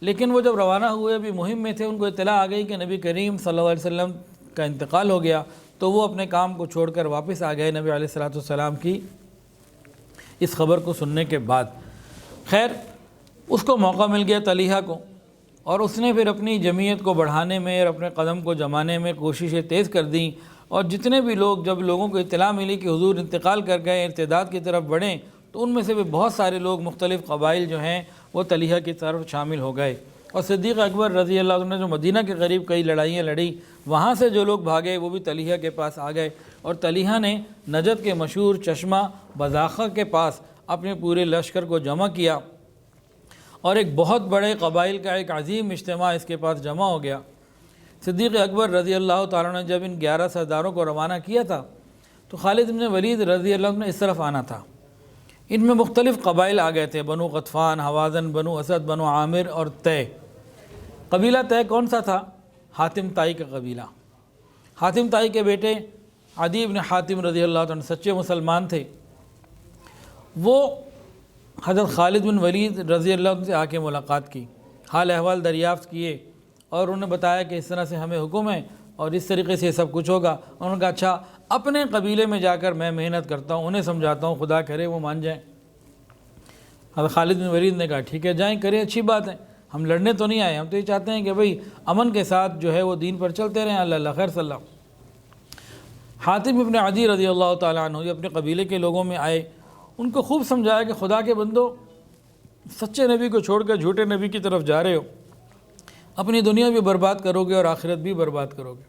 لیکن وہ جب روانہ ہوئے بھی مہم میں تھے، ان کو اطلاع آ گئی کہ نبی کریم صلی اللہ علیہ وسلم کا انتقال ہو گیا، تو وہ اپنے کام کو چھوڑ کر واپس آ گئے نبی علیہ السلام کی اس خبر کو سننے کے بعد۔ خیر، اس کو موقع مل گیا طلیحہ کو، اور اس نے پھر اپنی جمعیت کو بڑھانے میں اور اپنے قدم کو جمانے میں کوششیں تیز کر دیں، اور جتنے بھی لوگ، جب لوگوں کو اطلاع ملی کہ حضور انتقال کر گئے، ارتداد کی طرف بڑھیں، تو ان میں سے بھی بہت سارے لوگ، مختلف قبائل جو ہیں وہ طلیحہ کی طرف شامل ہو گئے۔ اور صدیق اکبر رضی اللہ عنہ نے جو مدینہ کے قریب کئی لڑائیاں لڑی، وہاں سے جو لوگ بھاگے وہ بھی طلیحہ کے پاس آ گئے، اور طلیحہ نے نجد کے مشہور چشمہ بزاخہ کے پاس اپنے پورے لشکر کو جمع کیا، اور ایک بہت بڑے قبائل کا ایک عظیم اجتماع اس کے پاس جمع ہو گیا۔ صدیق اکبر رضی اللہ تعالیٰ نے جب ان 11 سرداروں کو روانہ کیا تھا، تو خالد بن ولید رضی اللہ عنہ نے اس طرف آنا تھا۔ ان میں مختلف قبائل آ گئے تھے، بنو غطفان، حوازن، بنو اسد، بنو عامر اور طے۔ قبیلہ طے کون سا تھا؟ حاتم طائی کا قبیلہ۔ حاتم طائی کے بیٹے عدی بن حاتم رضی اللہ عنہ سچے مسلمان تھے، وہ حضرت خالد بن ولید رضی اللہ عنہ سے آ کے ملاقات کی، حال احوال دریافت کیے اور انہوں نے بتایا کہ اس طرح سے ہمیں حکم ہے اور اس طریقے سے سب کچھ ہوگا۔ انہوں نے کہا اچھا اپنے قبیلے میں جا کر میں محنت کرتا ہوں، انہیں سمجھاتا ہوں، خدا کرے وہ مان جائیں۔ حضرت خالد بن ولید نے کہا ٹھیک ہے جائیں، کریں، اچھی بات ہے، ہم لڑنے تو نہیں آئے، ہم تو یہ چاہتے ہیں کہ بھئی امن کے ساتھ جو ہے وہ دین پر چلتے رہیں، اللہ اللہ خیر صلی اللہ۔ حاتم ابن عدی رضی اللہ تعالیٰ عنہ یہ اپنے قبیلے کے لوگوں میں آئے، ان کو خوب سمجھایا کہ خدا کے بندو، سچے نبی کو چھوڑ کر جھوٹے نبی کی طرف جا رہے ہو، اپنی دنیا بھی برباد کرو گے اور آخرت بھی برباد کرو گے۔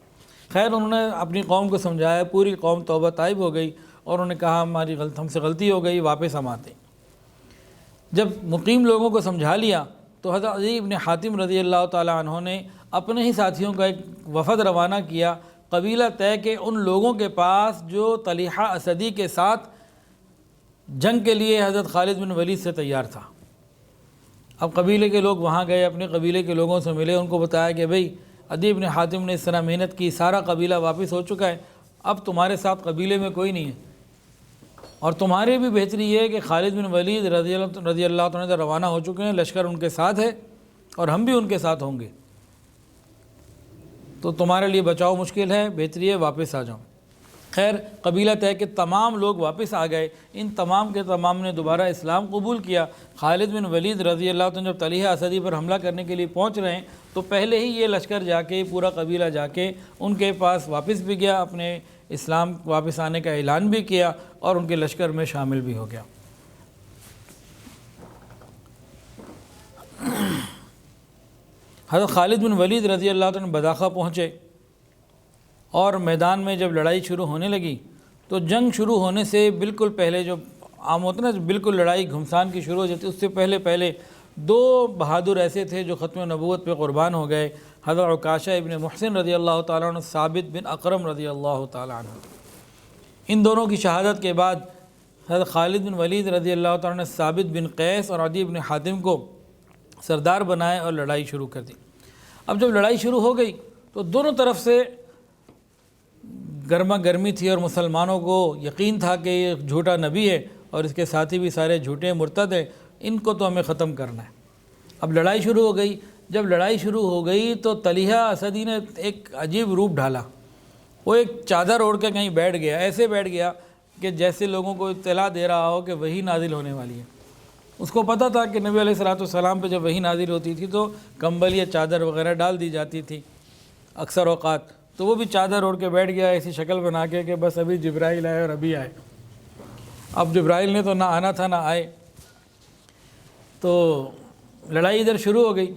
خیر انہوں نے اپنی قوم کو سمجھایا، پوری قوم توبہ طائب ہو گئی اور انہوں نے کہا ہم سے غلطی ہو گئی، واپس ہم آتے ہیں۔ جب مقیم لوگوں کو سمجھا لیا تو حضرت عدی بن حاتم رضی اللہ تعالیٰ عنہ نے اپنے ہی ساتھیوں کا ایک وفد روانہ کیا قبیلہ طے کے ان لوگوں کے پاس جو طلیحہ اسدی کے ساتھ جنگ کے لیے حضرت خالد بن ولید سے تیار تھا۔ اب قبیلے کے لوگ وہاں گئے، اپنے قبیلے کے لوگوں سے ملے، ان کو بتایا کہ بھئی عدی بن حاتم نے اس طرح محنت کی، سارا قبیلہ واپس ہو چکا ہے، اب تمہارے ساتھ قبیلے میں کوئی نہیں ہے، اور تمہاری بھی بہتری یہ ہے کہ خالد بن ولید رضی اللہ عنہ روانہ ہو چکے ہیں، لشکر ان کے ساتھ ہے اور ہم بھی ان کے ساتھ ہوں گے، تو تمہارے لیے بچاؤ مشکل ہے، بہتری ہے واپس آ جاؤ۔ خیر قبیلہ طے کے تمام لوگ واپس آ گئے، ان تمام کے تمام نے دوبارہ اسلام قبول کیا۔ خالد بن ولید رضی اللہ عنہ جب طلیحہ اسدی پر حملہ کرنے کے لیے پہنچ رہے ہیں تو پہلے ہی یہ لشکر جا کے، پورا قبیلہ جا کے ان کے پاس واپس بھی گیا، اپنے اسلام واپس آنے کا اعلان بھی کیا اور ان کے لشکر میں شامل بھی ہو گیا۔ حضرت خالد بن ولید رضی اللہ عنہ بداخہ پہنچے اور میدان میں جب لڑائی شروع ہونے لگی تو جنگ شروع ہونے سے بالکل پہلے، جو عام ہوتا ہے نا بالکل لڑائی گھمسان کی شروع ہو جاتی، اس سے پہلے دو بہادر ایسے تھے جو ختم نبوت پہ قربان ہو گئے، حضرت عکاشہ ابن محسن رضی اللہ تعالیٰ عنہ، ثابت بن اقرم رضی اللہ تعالیٰ عنہ۔ ان دونوں کی شہادت کے بعد حضرت خالد بن ولید رضی اللہ تعالیٰ عنہ نے ثابت بن قیس اور عدی بن حاتم کو سردار بنائے اور لڑائی شروع کر دی۔ اب جب لڑائی شروع ہو گئی تو دونوں طرف سے گرما گرمی تھی اور مسلمانوں کو یقین تھا کہ یہ جھوٹا نبی ہے اور اس کے ساتھی بھی سارے جھوٹے مرتد ہیں، ان کو تو ہمیں ختم کرنا ہے۔ اب لڑائی شروع ہو گئی، جب لڑائی شروع ہو گئی تو طلیحہ اسدی نے ایک عجیب روپ ڈھالا، وہ ایک چادر اوڑھ کے کہیں بیٹھ گیا، ایسے بیٹھ گیا کہ جیسے لوگوں کو اطلاع دے رہا ہو کہ وحی نازل ہونے والی ہے۔ اس کو پتہ تھا کہ نبی علیہ الصلوۃ والسلام پہ جب وحی نازل ہوتی تھی تو کمبل یا چادر وغیرہ ڈال دی جاتی تھی اکثر اوقات، تو وہ بھی چادر اوڑھ کے بیٹھ گیا ایسی شکل بنا کے کہ بس ابھی جبرائیل آئے اور ابھی آئے۔ اب جبرائیل نے تو نہ آنا تھا نہ آئے، تو لڑائی ادھر شروع ہو گئی۔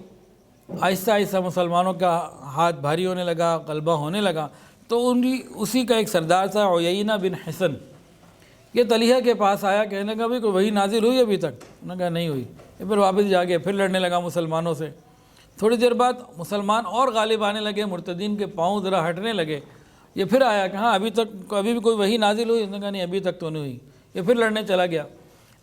آہستہ آہستہ مسلمانوں کا ہاتھ بھاری ہونے لگا، غلبہ ہونے لگا، تو اسی کا ایک سردار تھا عیینہ بن حصن، یہ طلیحہ کے پاس آیا، کہنے لگا بھئی کوئی وحی نازل ہوئی ابھی تک؟ انہوں نے کہا نہیں ہوئی۔ پھر واپس جا کے پھر لڑنے لگا مسلمانوں سے۔ تھوڑی دیر بعد مسلمان اور غالب آنے لگے، مرتدین کے پاؤں ذرا ہٹنے لگے۔ یہ پھر آیا کہ ہاں ابھی بھی کوئی وحی نازل ہوئی؟ انہوں نے کہا نہیں ابھی تک تو نہیں ہوئی۔ یہ پھر لڑنے چلا گیا۔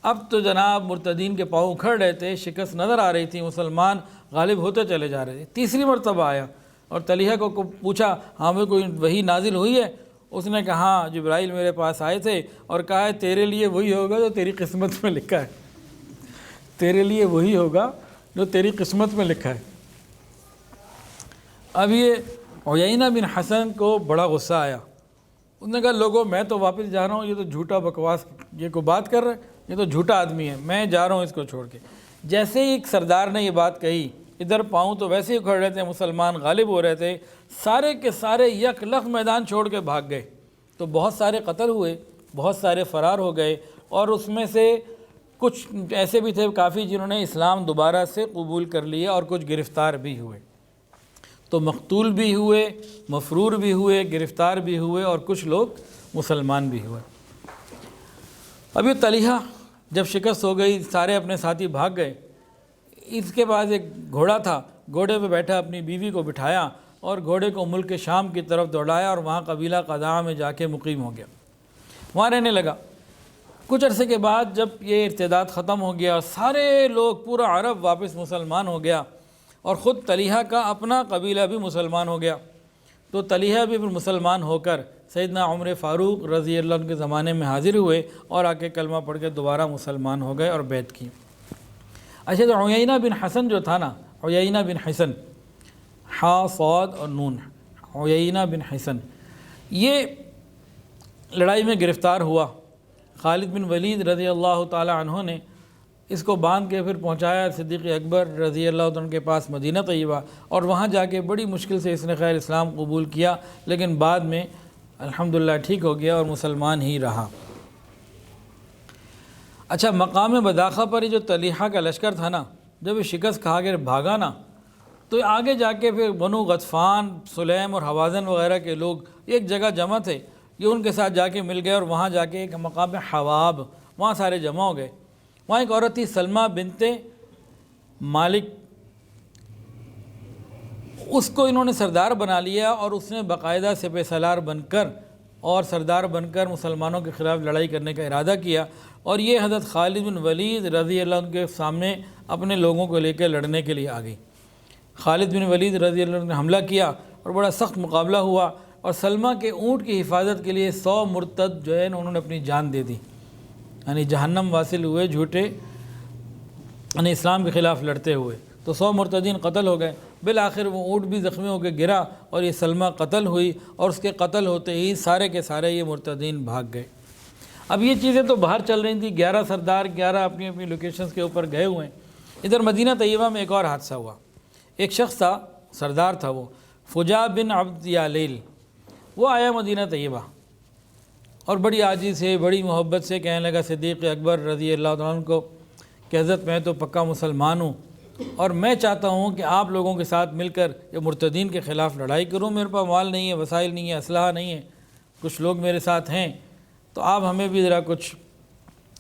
اب تو جناب مرتدین کے پاؤں اکھڑ رہے تھے، شکست نظر آ رہی تھی، مسلمان غالب ہوتے چلے جا رہے تھے۔ تیسری مرتبہ آیا اور طلیحہ کو پوچھا ہاں میں کوئی وحی نازل ہوئی ہے؟ اس نے کہا ہاں جبرائیل میرے پاس آئے تھے اور کہا ہے تیرے لیے وہی ہوگا جو تیری قسمت میں لکھا ہے، تیرے لیے وہی ہوگا جو تیری قسمت میں لکھا ہے۔ اب یہ عیینہ بن حسن کو بڑا غصہ آیا، اس نے کہا لوگوں میں تو واپس جا رہا ہوں، یہ تو جھوٹا بکواس یہ کو بات کر رہا ہے، یہ تو جھوٹا آدمی ہے، میں جا رہا ہوں اس کو چھوڑ کے۔ جیسے ہی ایک سردار نے یہ بات کہی، ادھر پاؤں تو ویسے ہی اکھڑ رہے تھے، مسلمان غالب ہو رہے تھے، سارے کے سارے یک لخت میدان چھوڑ کے بھاگ گئے۔ تو بہت سارے قتل ہوئے، بہت سارے فرار ہو گئے، اور اس میں سے کچھ ایسے بھی تھے کافی جنہوں نے اسلام دوبارہ سے قبول کر لیا، اور کچھ گرفتار بھی ہوئے۔ تو مقتول بھی ہوئے، مفرور بھی ہوئے، گرفتار بھی ہوئے، اور کچھ لوگ مسلمان بھی ہوئے۔ اب یہ طلیحہ جب شکست ہو گئی، سارے اپنے ساتھی بھاگ گئے، اس کے پاس ایک گھوڑا تھا، گھوڑے پہ بیٹھا اپنی بیوی کو بٹھایا اور گھوڑے کو ملک شام کی طرف دوڑایا اور وہاں قبیلہ قضاع میں جا کے مقیم ہو گیا۔ وہاں رہنے لگا۔ کچھ عرصے کے بعد جب یہ ارتداد ختم ہو گیا اور سارے لوگ، پورا عرب واپس مسلمان ہو گیا اور خود طلحہ کا اپنا قبیلہ بھی مسلمان ہو گیا، تو طلحہ بھی پھر مسلمان ہو کر سیدنا عمر فاروق رضی اللہ عنہ کے زمانے میں حاضر ہوئے اور آ کے کلمہ پڑھ کے دوبارہ مسلمان ہو گئے اور بیعت کی۔ اچھا، تو عیینہ بن حسن جو تھا نا، عیینہ بن حسن، حا صاد اور نون، عیینہ بن حسن، یہ لڑائی میں گرفتار ہوا۔ خالد بن ولید رضی اللہ تعالی عنہ نے اس کو باندھ کے پھر پہنچایا صدیق اکبر رضی اللہ عنہ کے پاس مدینہ طیبہ، اور وہاں جا کے بڑی مشکل سے اس نے خیر اسلام قبول کیا، لیکن بعد میں الحمدللہ ٹھیک ہو گیا اور مسلمان ہی رہا۔ اچھا، مقام بداخہ پر یہ جو طلحہ کا لشکر تھا نا، جب یہ شکست کھا کے بھاگا نا، تو آگے جا کے پھر بنو غطفان، سلیم اور حوازن وغیرہ کے لوگ ایک جگہ جمع تھے، یہ ان کے ساتھ جا کے مل گئے اور وہاں جا کے ایک مقام حواب، وہاں سارے جمع ہو گئے۔ وہاں ایک عورت تھی سلمہ بنت مالک، اس کو انہوں نے سردار بنا لیا اور اس نے باقاعدہ سپہ سالار بن کر اور سردار بن کر مسلمانوں کے خلاف لڑائی کرنے کا ارادہ کیا، اور یہ حضرت خالد بن ولید رضی اللہ عنہ کے سامنے اپنے لوگوں کو لے کے لڑنے کے لیے آ گئی۔ خالد بن ولید رضی اللہ عنہ نے حملہ کیا اور بڑا سخت مقابلہ ہوا، اور سلمہ کے اونٹ کی حفاظت کے لیے 100 مرتد جو ہے انہوں نے اپنی جان دے دی، یعنی جہنم واصل ہوئے جھوٹے، یعنی اسلام کے خلاف لڑتے ہوئے، تو 100 مرتدین قتل ہو گئے۔ بالآخر وہ اونٹ بھی زخمی ہو کے گرا اور یہ سلمہ قتل ہوئی، اور اس کے قتل ہوتے ہی سارے کے سارے یہ مرتدین بھاگ گئے۔ اب یہ چیزیں تو باہر چل رہی تھیں، 11 سردار 11 اپنی اپنی لوکیشنز کے اوپر گئے ہوئے ہیں۔ ادھر مدینہ طیبہ میں ایک اور حادثہ ہوا۔ ایک شخص تھا، سردار تھا، وہ فجا بن عبد یالیل، وہ آیا مدینہ طیبہ اور بڑی عاجزی سے، بڑی محبت سے کہنے لگا صدیق اکبر رضی اللہ عنہ کو کہ حضرت میں تو پکا مسلمان ہوں، اور میں چاہتا ہوں کہ آپ لوگوں کے ساتھ مل کر یہ مرتدین کے خلاف لڑائی کروں۔ میرے پاس مال نہیں ہے، وسائل نہیں ہے، اسلحہ نہیں ہے، کچھ لوگ میرے ساتھ ہیں، تو آپ ہمیں بھی ذرا کچھ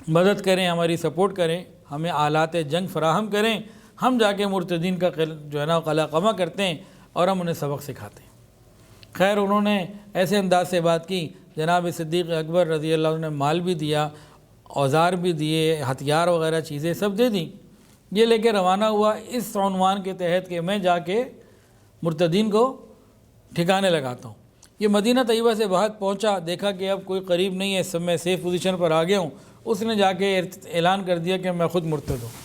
مدد کریں، ہماری سپورٹ کریں، ہمیں آلات جنگ فراہم کریں، ہم جا کے مرتدین کا جو ہے نا قلع قمع کرتے ہیں اور ہم انہیں سبق سکھاتے ہیں۔ خیر انہوں نے ایسے انداز سے بات کی، جناب صدیق اکبر رضی اللہ عنہ نے مال بھی دیا، اوزار بھی دیے، ہتھیار وغیرہ چیزیں سب دے دیں۔ یہ لے کے روانہ ہوا اس عنوان کے تحت کہ میں جا کے مرتدین کو ٹھکانے لگاتا ہوں۔ یہ مدینہ طیبہ سے باہر پہنچا، دیکھا کہ اب کوئی قریب نہیں ہے، سب میں سیف پوزیشن پر آ گیا ہوں، اس نے جا کے اعلان کر دیا کہ میں خود مرتد ہوں،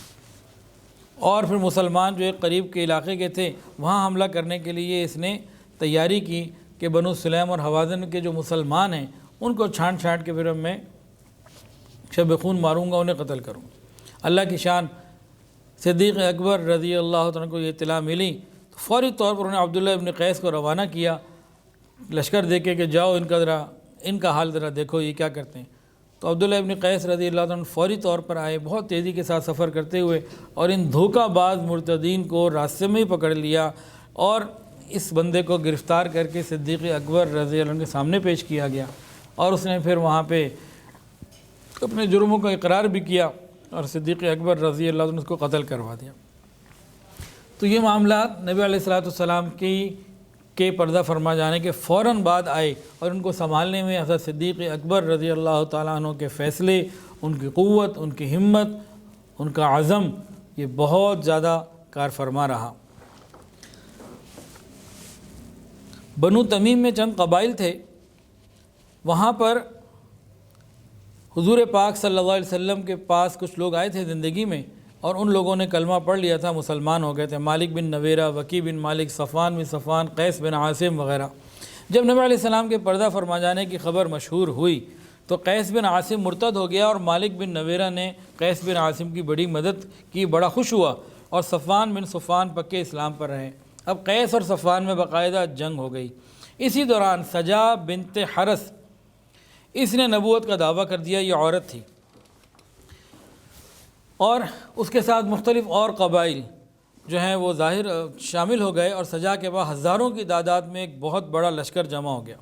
اور پھر مسلمان جو ایک قریب کے علاقے کے تھے وہاں حملہ کرنے کے لیے اس نے تیاری کی کہ بنو سلیم اور حوازن کے جو مسلمان ہیں ان کو چھانٹ کے پھر میں شب خون ماروں گا، انہیں قتل کروں گا۔ اللہ کی شان، صدیق اکبر رضی اللہ عنہ کو یہ اطلاع ملی تو فوری طور پر انہوں نے عبداللہ ابن قیس کو روانہ کیا لشکر دے کے کہ جاؤ ان کا حال ذرا دیکھو یہ کیا کرتے ہیں۔ تو عبداللہ ابن قیس رضی اللہ عنہ فوری طور پر آئے، بہت تیزی کے ساتھ سفر کرتے ہوئے، اور ان دھوکہ باز مرتدین کو راستے میں ہی پکڑ لیا اور اس بندے کو گرفتار کر کے صدیق اکبر رضی اللہ عنہ کے سامنے پیش کیا گیا، اور اس نے پھر وہاں پہ اپنے جرموں کا اقرار بھی کیا اور صدیق اکبر رضی اللہ عنہ اس کو قتل کروا دیا۔ تو یہ معاملات نبی علیہ الصلوۃ والسلام کے پردہ فرما جانے کے فوراً بعد آئے، اور ان کو سنبھالنے میں حضرت صدیق اکبر رضی اللہ تعالیٰ عنہ کے فیصلے، ان کی قوت، ان کی ہمت، ان کا عزم، یہ بہت زیادہ کار فرما رہا۔ بنو تمیم میں چند قبائل تھے، وہاں پر حضور پاک صلی اللہ علیہ وسلم کے پاس کچھ لوگ آئے تھے زندگی میں، اور ان لوگوں نے کلمہ پڑھ لیا تھا، مسلمان ہو گئے تھے، مالک بن نویرہ، وکی بن مالک، صفوان بن صفوان، قیس بن عاصم وغیرہ۔ جب نبی علیہ السلام کے پردہ فرما جانے کی خبر مشہور ہوئی تو قیس بن عاصم مرتد ہو گیا، اور مالک بن نویرہ نے قیس بن عاصم کی بڑی مدد کی، بڑا خوش ہوا، اور صفوان بن صفوان پکے اسلام پر رہے۔ اب قیس اور صفوان میں باقاعدہ جنگ ہو گئی۔ اسی دوران سجا بنت حرس، اس نے نبوت کا دعویٰ کر دیا، یہ عورت تھی، اور اس کے ساتھ مختلف اور قبائل جو ہیں وہ ظاہر شامل ہو گئے، اور سجا کے بعد ہزاروں کی تعداد میں ایک بہت بڑا لشکر جمع ہو گیا،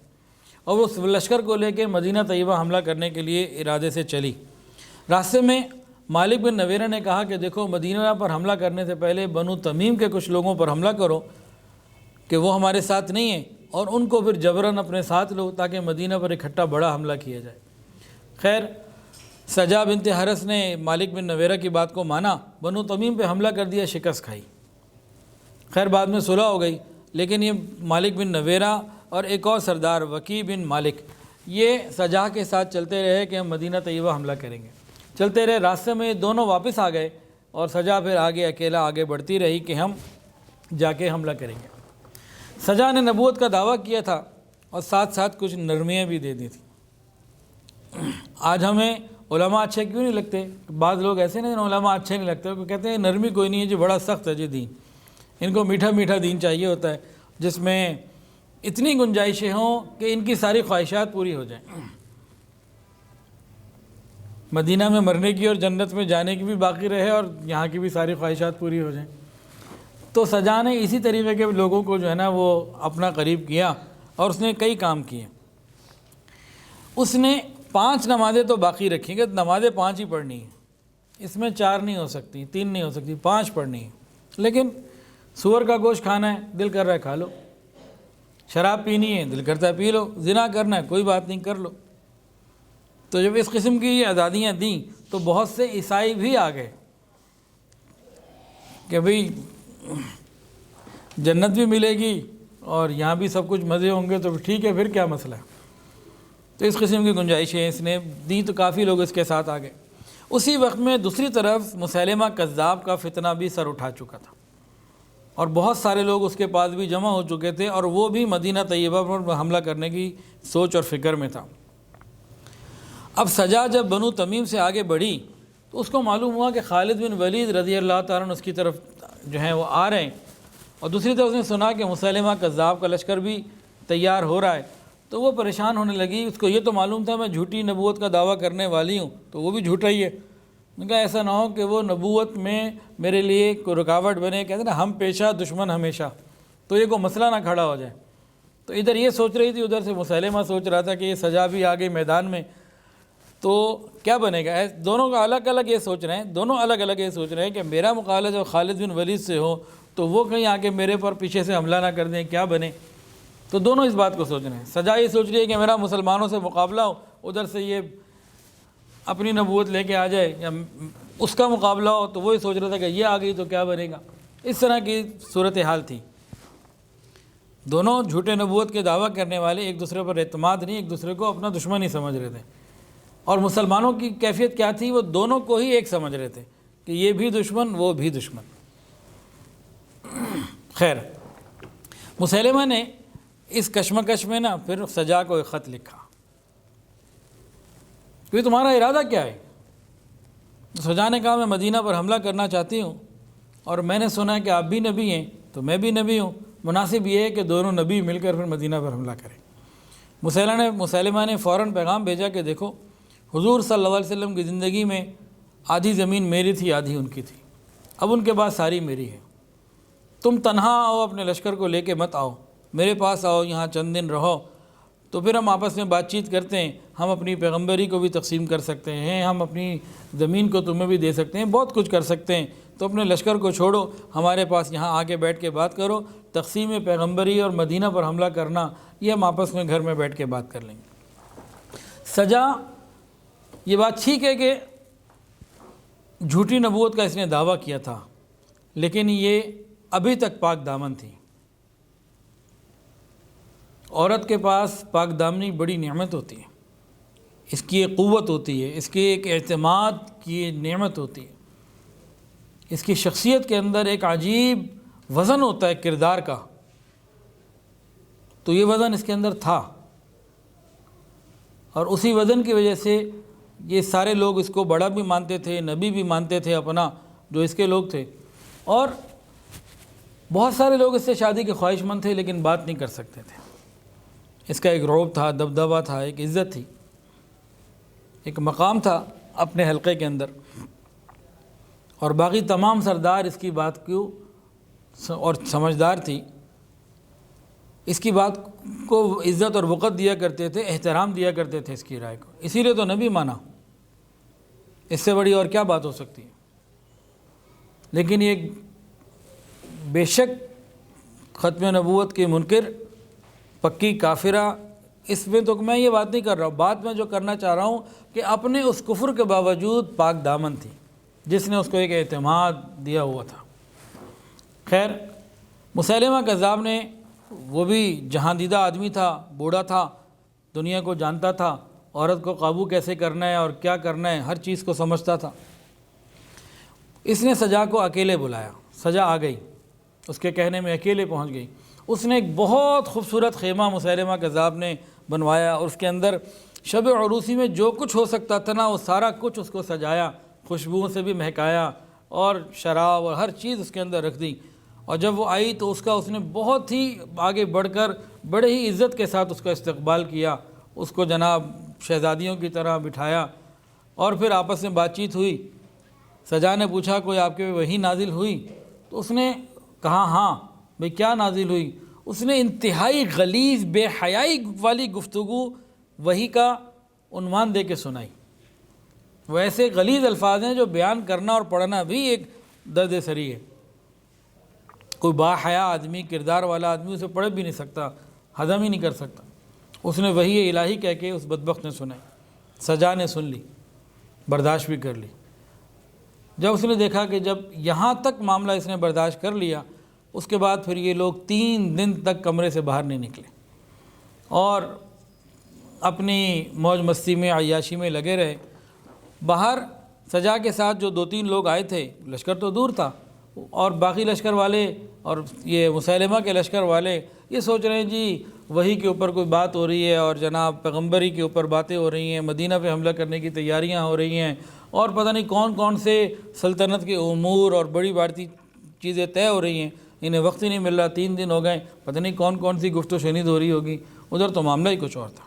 اور اس لشکر کو لے کے مدینہ طیبہ حملہ کرنے کے لیے ارادے سے چلی۔ راستے میں مالک بن نویرہ نے کہا کہ دیکھو، مدینہ پر حملہ کرنے سے پہلے بنو تمیم کے کچھ لوگوں پر حملہ کرو کہ وہ ہمارے ساتھ نہیں ہیں، اور ان کو پھر جبراً اپنے ساتھ لو تاکہ مدینہ پر اکٹھا بڑا حملہ کیا جائے۔ خیر سجا بنت حرس نے مالک بن نویرہ کی بات کو مانا، بنو تمیم پہ حملہ کر دیا، شکست کھائی۔ خیر بعد میں صلح ہو گئی، لیکن یہ مالک بن نویرہ اور ایک اور سردار وکی بن مالک یہ سجا کے ساتھ چلتے رہے کہ ہم مدینہ طیبہ حملہ کریں گے۔ چلتے رہے، راستے میں دونوں واپس آ گئے اور سجا پھر اکیلا آگے بڑھتی رہی کہ ہم جا کے حملہ کریں گے۔ سجا نے نبوت کا دعویٰ کیا تھا اور ساتھ ساتھ کچھ نرمیاں بھی دے دی تھیں۔ آج ہمیں علماء اچھے کیوں نہیں لگتے؟ بعض لوگ ایسے نہیں علماء اچھے نہیں لگتے، وہ کہتے ہیں نرمی کوئی نہیں ہے جی، بڑا سخت ہے جی دین، ان کو میٹھا میٹھا دین چاہیے ہوتا ہے جس میں اتنی گنجائشیں ہوں کہ ان کی ساری خواہشات پوری ہو جائیں، مدینہ میں مرنے کی اور جنت میں جانے کی بھی باقی رہے اور یہاں کی بھی ساری خواہشات پوری ہو جائیں۔ تو سجا نے اسی طریقے کے لوگوں کو جو ہے نا وہ اپنا قریب کیا اور اس نے کئی کام کیے۔ اس نے 5 نمازیں تو باقی رکھیں گے، نمازیں 5 ہی پڑھنی ہیں، اس میں 4 نہیں ہو سکتی، 3 نہیں ہو سکتی، 5 پڑھنی ہیں۔ لیکن سور کا گوشت کھانا ہے، دل کر رہا ہے کھا لو، شراب پینی ہے، دل کرتا ہے پی لو، زنا کرنا ہے کوئی بات نہیں کر لو۔ تو جب اس قسم کی یہ آزادیاں دیں تو بہت سے عیسائی بھی آ گئے کہ بھئی جنت بھی ملے گی اور یہاں بھی سب کچھ مزے ہوں گے، تو ٹھیک ہے پھر کیا مسئلہ ہے۔ تو اس قسم کی گنجائشیں اس نے دی تو کافی لوگ اس کے ساتھ آ گئے۔ اسی وقت میں دوسری طرف مسیلمہ کذاب کا فتنہ بھی سر اٹھا چکا تھا اور بہت سارے لوگ اس کے پاس بھی جمع ہو چکے تھے اور وہ بھی مدینہ طیبہ پر حملہ کرنے کی سوچ اور فکر میں تھا۔ اب سجا جب بنو تمیم سے آگے بڑھی تو اس کو معلوم ہوا کہ خالد بن ولید رضی اللہ تعالیٰ عنہ اس کی طرف جو ہیں وہ آ رہے ہیں، اور دوسری طرف اس نے سنا کہ مسیلمہ کذاب کا لشکر بھی تیار ہو رہا ہے، تو وہ پریشان ہونے لگی۔ اس کو یہ تو معلوم تھا میں جھوٹی نبوت کا دعویٰ کرنے والی ہوں، تو وہ بھی جھوٹا ہی ہے۔ میں کہا ایسا نہ ہو کہ وہ نبوت میں میرے لیے کوئی رکاوٹ بنے، کہتے ہیں نا ہم پیشہ دشمن ہمیشہ، تو یہ کوئی مسئلہ نہ کھڑا ہو جائے۔ تو ادھر یہ سوچ رہی تھی، ادھر سے مسیلمہ سوچ رہا تھا کہ یہ سجا بھی آ گئی میدان میں، تو کیا بنے گا؟ دونوں کا الگ الگ یہ سوچ رہے ہیں، دونوں الگ الگ یہ سوچ رہے ہیں کہ میرا مقابلہ جو خالد بن ولید سے ہو تو وہ کہیں آ کے میرے پر پیچھے سے حملہ نہ کر دیں، کیا بنے؟ تو دونوں اس بات کو سوچ رہے ہیں۔ سجا یہ سوچ رہی ہے کہ میرا مسلمانوں سے مقابلہ ہو، ادھر سے یہ اپنی نبوت لے کے آ جائے یا اس کا مقابلہ ہو، تو وہی سوچ رہا تھا کہ یہ آ گئی تو کیا بنے گا۔ اس طرح کی صورتحال تھی۔ دونوں جھوٹے نبوت کے دعویٰ کرنے والے ایک دوسرے پر اعتماد نہیں، ایک دوسرے کو اپنا دشمن ہی سمجھ رہے تھے، اور مسلمانوں کی کیفیت کیا تھی؟ وہ دونوں کو ہی ایک سمجھ رہے تھے کہ یہ بھی دشمن وہ بھی دشمن۔ خیر مسیلمہ نے اس کشمکش میں نا پھر سجا کو ایک خط لکھا کہ تمہارا ارادہ کیا ہے؟ سجا نے کہا میں مدینہ پر حملہ کرنا چاہتی ہوں اور میں نے سنا ہے کہ آپ بھی نبی ہیں تو میں بھی نبی ہوں، مناسب یہ ہے کہ دونوں نبی مل کر پھر مدینہ پر حملہ کریں۔ مسیلمہ نے فوراً پیغام بھیجا کہ دیکھو حضور صلی اللہ علیہ وسلم کی زندگی میں آدھی زمین میری تھی، آدھی ان کی تھی، اب ان کے بعد ساری میری ہے، تم تنہا آؤ، اپنے لشکر کو لے کے مت آؤ، میرے پاس آؤ، یہاں چند دن رہو، تو پھر ہم آپس میں بات چیت کرتے ہیں، ہم اپنی پیغمبری کو بھی تقسیم کر سکتے ہیں، ہم اپنی زمین کو تمہیں بھی دے سکتے ہیں، بہت کچھ کر سکتے ہیں، تو اپنے لشکر کو چھوڑو، ہمارے پاس یہاں آ کے بیٹھ کے بات کرو، تقسیم پیغمبری اور مدینہ پر حملہ کرنا یہ ہم آپس میں گھر میں بیٹھ کے بات کر لیں گے۔ سجا یہ بات ٹھیک ہے کہ جھوٹی نبوت کا اس نے دعویٰ کیا تھا، لیکن یہ ابھی تک پاک دامن تھی۔ عورت کے پاس پاک دامنی بڑی نعمت ہوتی ہے، اس کی ایک قوت ہوتی ہے، اس کی ایک اعتماد کی نعمت ہوتی ہے، اس کی شخصیت کے اندر ایک عجیب وزن ہوتا ہے کردار کا، تو یہ وزن اس کے اندر تھا، اور اسی وزن کی وجہ سے یہ سارے لوگ اس کو بڑا بھی مانتے تھے، نبی بھی مانتے تھے اپنا، جو اس کے لوگ تھے، اور بہت سارے لوگ اس سے شادی کے خواہش مند تھے لیکن بات نہیں کر سکتے تھے۔ اس کا ایک رعب تھا، دبدبہ تھا، ایک عزت تھی، ایک مقام تھا اپنے حلقے کے اندر، اور باقی تمام سردار اس کی بات کو اور سمجھدار تھی، اس کی بات کو عزت اور وقت دیا کرتے تھے، احترام دیا کرتے تھے اس کی رائے کو، اسی لیے تو نبی مانا، اس سے بڑی اور کیا بات ہو سکتی ہے۔ لیکن یہ بے شک ختم نبوت کی منکر، پکی کافرہ، اس میں تو میں یہ بات نہیں کر رہا ہوں، بات میں جو کرنا چاہ رہا ہوں کہ اپنے اس کفر کے باوجود پاک دامن تھی، جس نے اس کو ایک اعتماد دیا ہوا تھا۔ خیر، مسیلمہ کذاب نے، وہ بھی جہاں دیدہ آدمی تھا، بوڑھا تھا، دنیا کو جانتا تھا، عورت کو قابو کیسے کرنا ہے اور کیا کرنا ہے ہر چیز کو سمجھتا تھا۔ اس نے سجا کو اکیلے بلایا، سجا آ گئی، اس کے کہنے میں اکیلے پہنچ گئی۔ اس نے ایک بہت خوبصورت خیمہ مسیلمہ کذاب نے بنوایا اور اس کے اندر شب عروسی میں جو کچھ ہو سکتا تھا نا وہ سارا کچھ اس کو سجایا، خوشبوؤں سے بھی مہکایا اور شراب اور ہر چیز اس کے اندر رکھ دی۔ اور جب وہ آئی تو اس نے بہت ہی آگے بڑھ کر بڑے ہی عزت کے ساتھ اس کا استقبال کیا، اس کو جناب شہزادیوں کی طرح بٹھایا، اور پھر آپس میں بات چیت ہوئی۔ سجا نے پوچھا کوئی آپ کے وحی نازل ہوئی؟ تو اس نے کہا ہاں بھئی کیا نازل ہوئی؟ اس نے انتہائی غلیظ بے حیائی والی گفتگو وحی کا عنوان دے کے سنائی۔ وہ ایسے غلیظ الفاظ ہیں جو بیان کرنا اور پڑھنا بھی ایک درد سری ہے، کوئی با حیا آدمی، کردار والا آدمی اسے پڑھ بھی نہیں سکتا، ہضم ہی نہیں کر سکتا۔ اس نے وحی الہی کہہ کے اس بدبخت نے سنائی۔ سجا نے سن لی، برداشت بھی کر لی۔ جب اس نے دیکھا کہ جب یہاں تک معاملہ اس نے برداشت کر لیا، اس کے بعد پھر یہ لوگ 3 دن تک کمرے سے باہر نہیں نکلے اور اپنی موج مستی میں، عیاشی میں لگے رہے۔ باہر سجا کے ساتھ جو 2-3 لوگ آئے تھے، لشکر تو دور تھا، اور باقی لشکر والے اور یہ مسیلمہ کے لشکر والے یہ سوچ رہے ہیں جی وحی کے اوپر کوئی بات ہو رہی ہے اور جناب پیغمبری کے اوپر باتیں ہو رہی ہیں، مدینہ پہ حملہ کرنے کی تیاریاں ہو رہی ہیں، اور پتہ نہیں کون کون سے سلطنت کے امور اور بڑی بڑھتی چیزیں طے ہو رہی ہیں، انہیں وقت ہی نہیں مل رہا، 3 دن ہو گئے، پتہ نہیں کون کون سی گفت و شنید ہو رہی ہوگی۔ ادھر تو معاملہ ہی کچھ اور تھا۔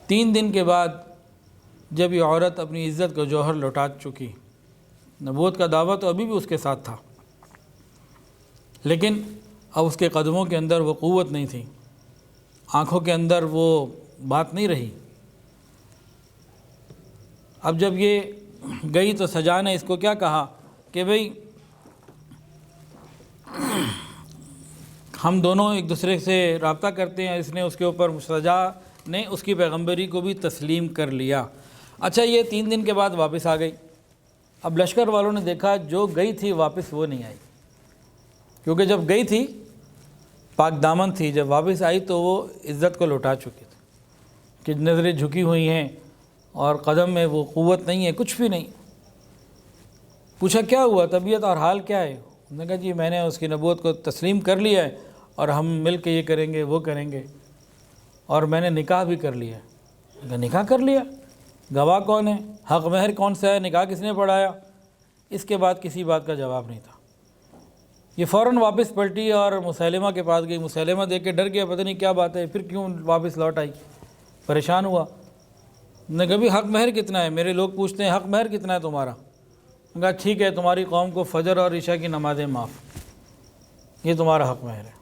3 دن کے بعد جب یہ عورت اپنی عزت کا جوہر لوٹا چکی، نبوت کا دعویٰ تو ابھی بھی اس کے ساتھ تھا، لیکن اب اس کے قدموں کے اندر وہ قوت نہیں تھی، آنکھوں کے اندر وہ بات نہیں رہی۔ اب جب یہ گئی تو سجا نے اس کو کیا کہا کہ بھئی ہم دونوں ایک دوسرے سے رابطہ کرتے ہیں۔ اس نے اس کے اوپر، سجا نے اس کی پیغمبری کو بھی تسلیم کر لیا۔ اچھا، یہ 3 دن کے بعد واپس آ گئی۔ اب لشکر والوں نے دیکھا جو گئی تھی واپس وہ نہیں آئی، کیونکہ جب گئی تھی پاک دامن تھی، جب واپس آئی تو وہ عزت کو لوٹا چکی تھی، کہ نظریں جھکی ہوئی ہیں اور قدم میں وہ قوت نہیں ہے، کچھ بھی نہیں۔ پوچھا کیا ہوا، طبیعت اور حال کیا ہے؟ انہوں نے کہا جی میں نے اس کی نبوت کو تسلیم کر لیا ہے اور ہم مل کے یہ کریں گے وہ کریں گے، اور میں نے نکاح بھی کر لیا ہے۔ نکاح کر لیا؟ گواہ کون ہے؟ حق مہر کون سا ہے؟ نکاح کس نے پڑھایا؟ اس کے بعد کسی بات کا جواب نہیں تھا۔ یہ فوراً واپس پلٹی اور مسیلمہ کے پاس گئی۔ مسیلمہ دیکھ کے ڈر گیا، پتہ نہیں کیا بات ہے، پھر کیوں واپس لوٹ آئی، پریشان ہوا۔ نے کہا بھی حق مہر کتنا ہے؟ میرے لوگ پوچھتے ہیں حق مہر کتنا ہے تمہارا؟ کہا ٹھیک ہے، تمہاری قوم کو فجر اور عشاء کی نمازیں معاف، یہ تمہارا حق مہر ہے۔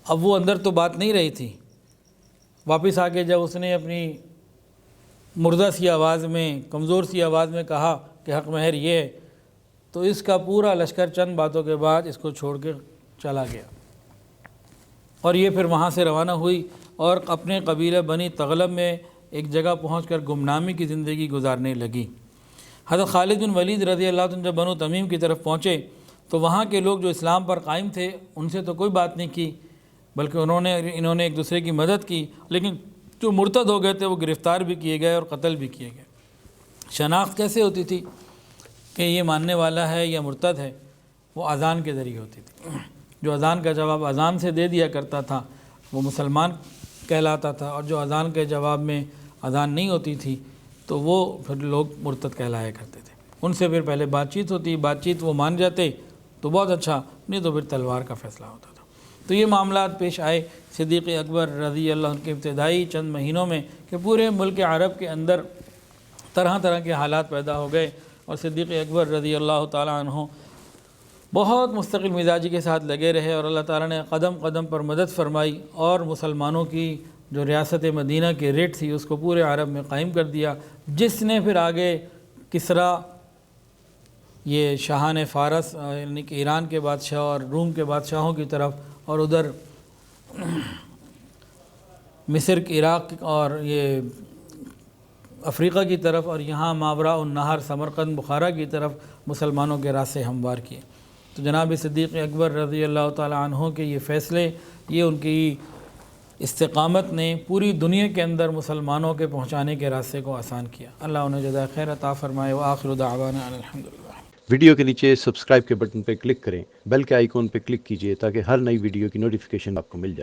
اب وہ اندر تو بات نہیں رہی تھی۔ واپس آ کے جب اس نے اپنی مردہ سی آواز میں، کمزور سی آواز میں کہا کہ حق مہر یہ ہے، تو اس کا پورا لشکر چند باتوں کے بعد اس کو چھوڑ کے چلا گیا، اور یہ پھر وہاں سے روانہ ہوئی اور اپنے قبیلہ بنی تغلب میں ایک جگہ پہنچ کر گمنامی کی زندگی گزارنے لگی۔ حضرت خالد بن ولید رضی اللہ عنہ جب بنو تمیم کی طرف پہنچے تو وہاں کے لوگ جو اسلام پر قائم تھے ان سے تو کوئی بات نہیں کی، بلکہ انہوں نے ایک دوسرے کی مدد کی، لیکن جو مرتد ہو گئے تھے وہ گرفتار بھی کیے گئے اور قتل بھی کیے گئے۔ شناخت کیسے ہوتی تھی کہ یہ ماننے والا ہے یا مرتد ہے؟ وہ اذان کے ذریعے ہوتی تھی۔ جو اذان کا جواب اذان سے دے دیا کرتا تھا وہ مسلمان کہلاتا تھا، اور جو اذان کے جواب میں اذان نہیں ہوتی تھی تو وہ پھر لوگ مرتد کہلایا کرتے تھے۔ ان سے پھر پہلے بات چیت ہوتی، بات چیت وہ مان جاتے تو بہت اچھا، نہیں تو پھر تلوار کا فیصلہ ہوتا تھا۔ تو یہ معاملات پیش آئے صدیق اکبر رضی اللہ عنہ کے ابتدائی چند مہینوں میں کہ پورے ملک عرب کے اندر طرح طرح کے حالات پیدا ہو گئے، اور صدیق اکبر رضی اللہ تعالیٰ عنہ بہت مستقل مزاجی کے ساتھ لگے رہے، اور اللہ تعالیٰ نے قدم قدم پر مدد فرمائی اور مسلمانوں کی جو ریاست مدینہ کی ریٹ تھی اس کو پورے عرب میں قائم کر دیا، جس نے پھر آگے کسریٰ، یہ شاہان فارس یعنی کہ ایران کے بادشاہ اور روم کے بادشاہوں کی طرف، اور ادھر مصر عراق اور یہ افریقہ کی طرف، اور یہاں ماوراء النہر سمرقند بخارا کی طرف مسلمانوں کے راستے ہموار کیے۔ تو جناب صدیق اکبر رضی اللہ تعالی عنہ کے یہ فیصلے، یہ ان کی استقامت نے پوری دنیا کے اندر مسلمانوں کے پہنچانے کے راستے کو آسان کیا۔ اللہ انہیں جزائے خیر عطا فرمائے۔ وآخر دعوانا ان الحمدللہ۔ ویڈیو کے نیچے سبسکرائب کے بٹن پہ کلک کریں، بیل کے آئیکن پہ کلک کیجئے تاکہ ہر نئی ویڈیو کی نوٹیفیکیشن آپ کو مل جائے۔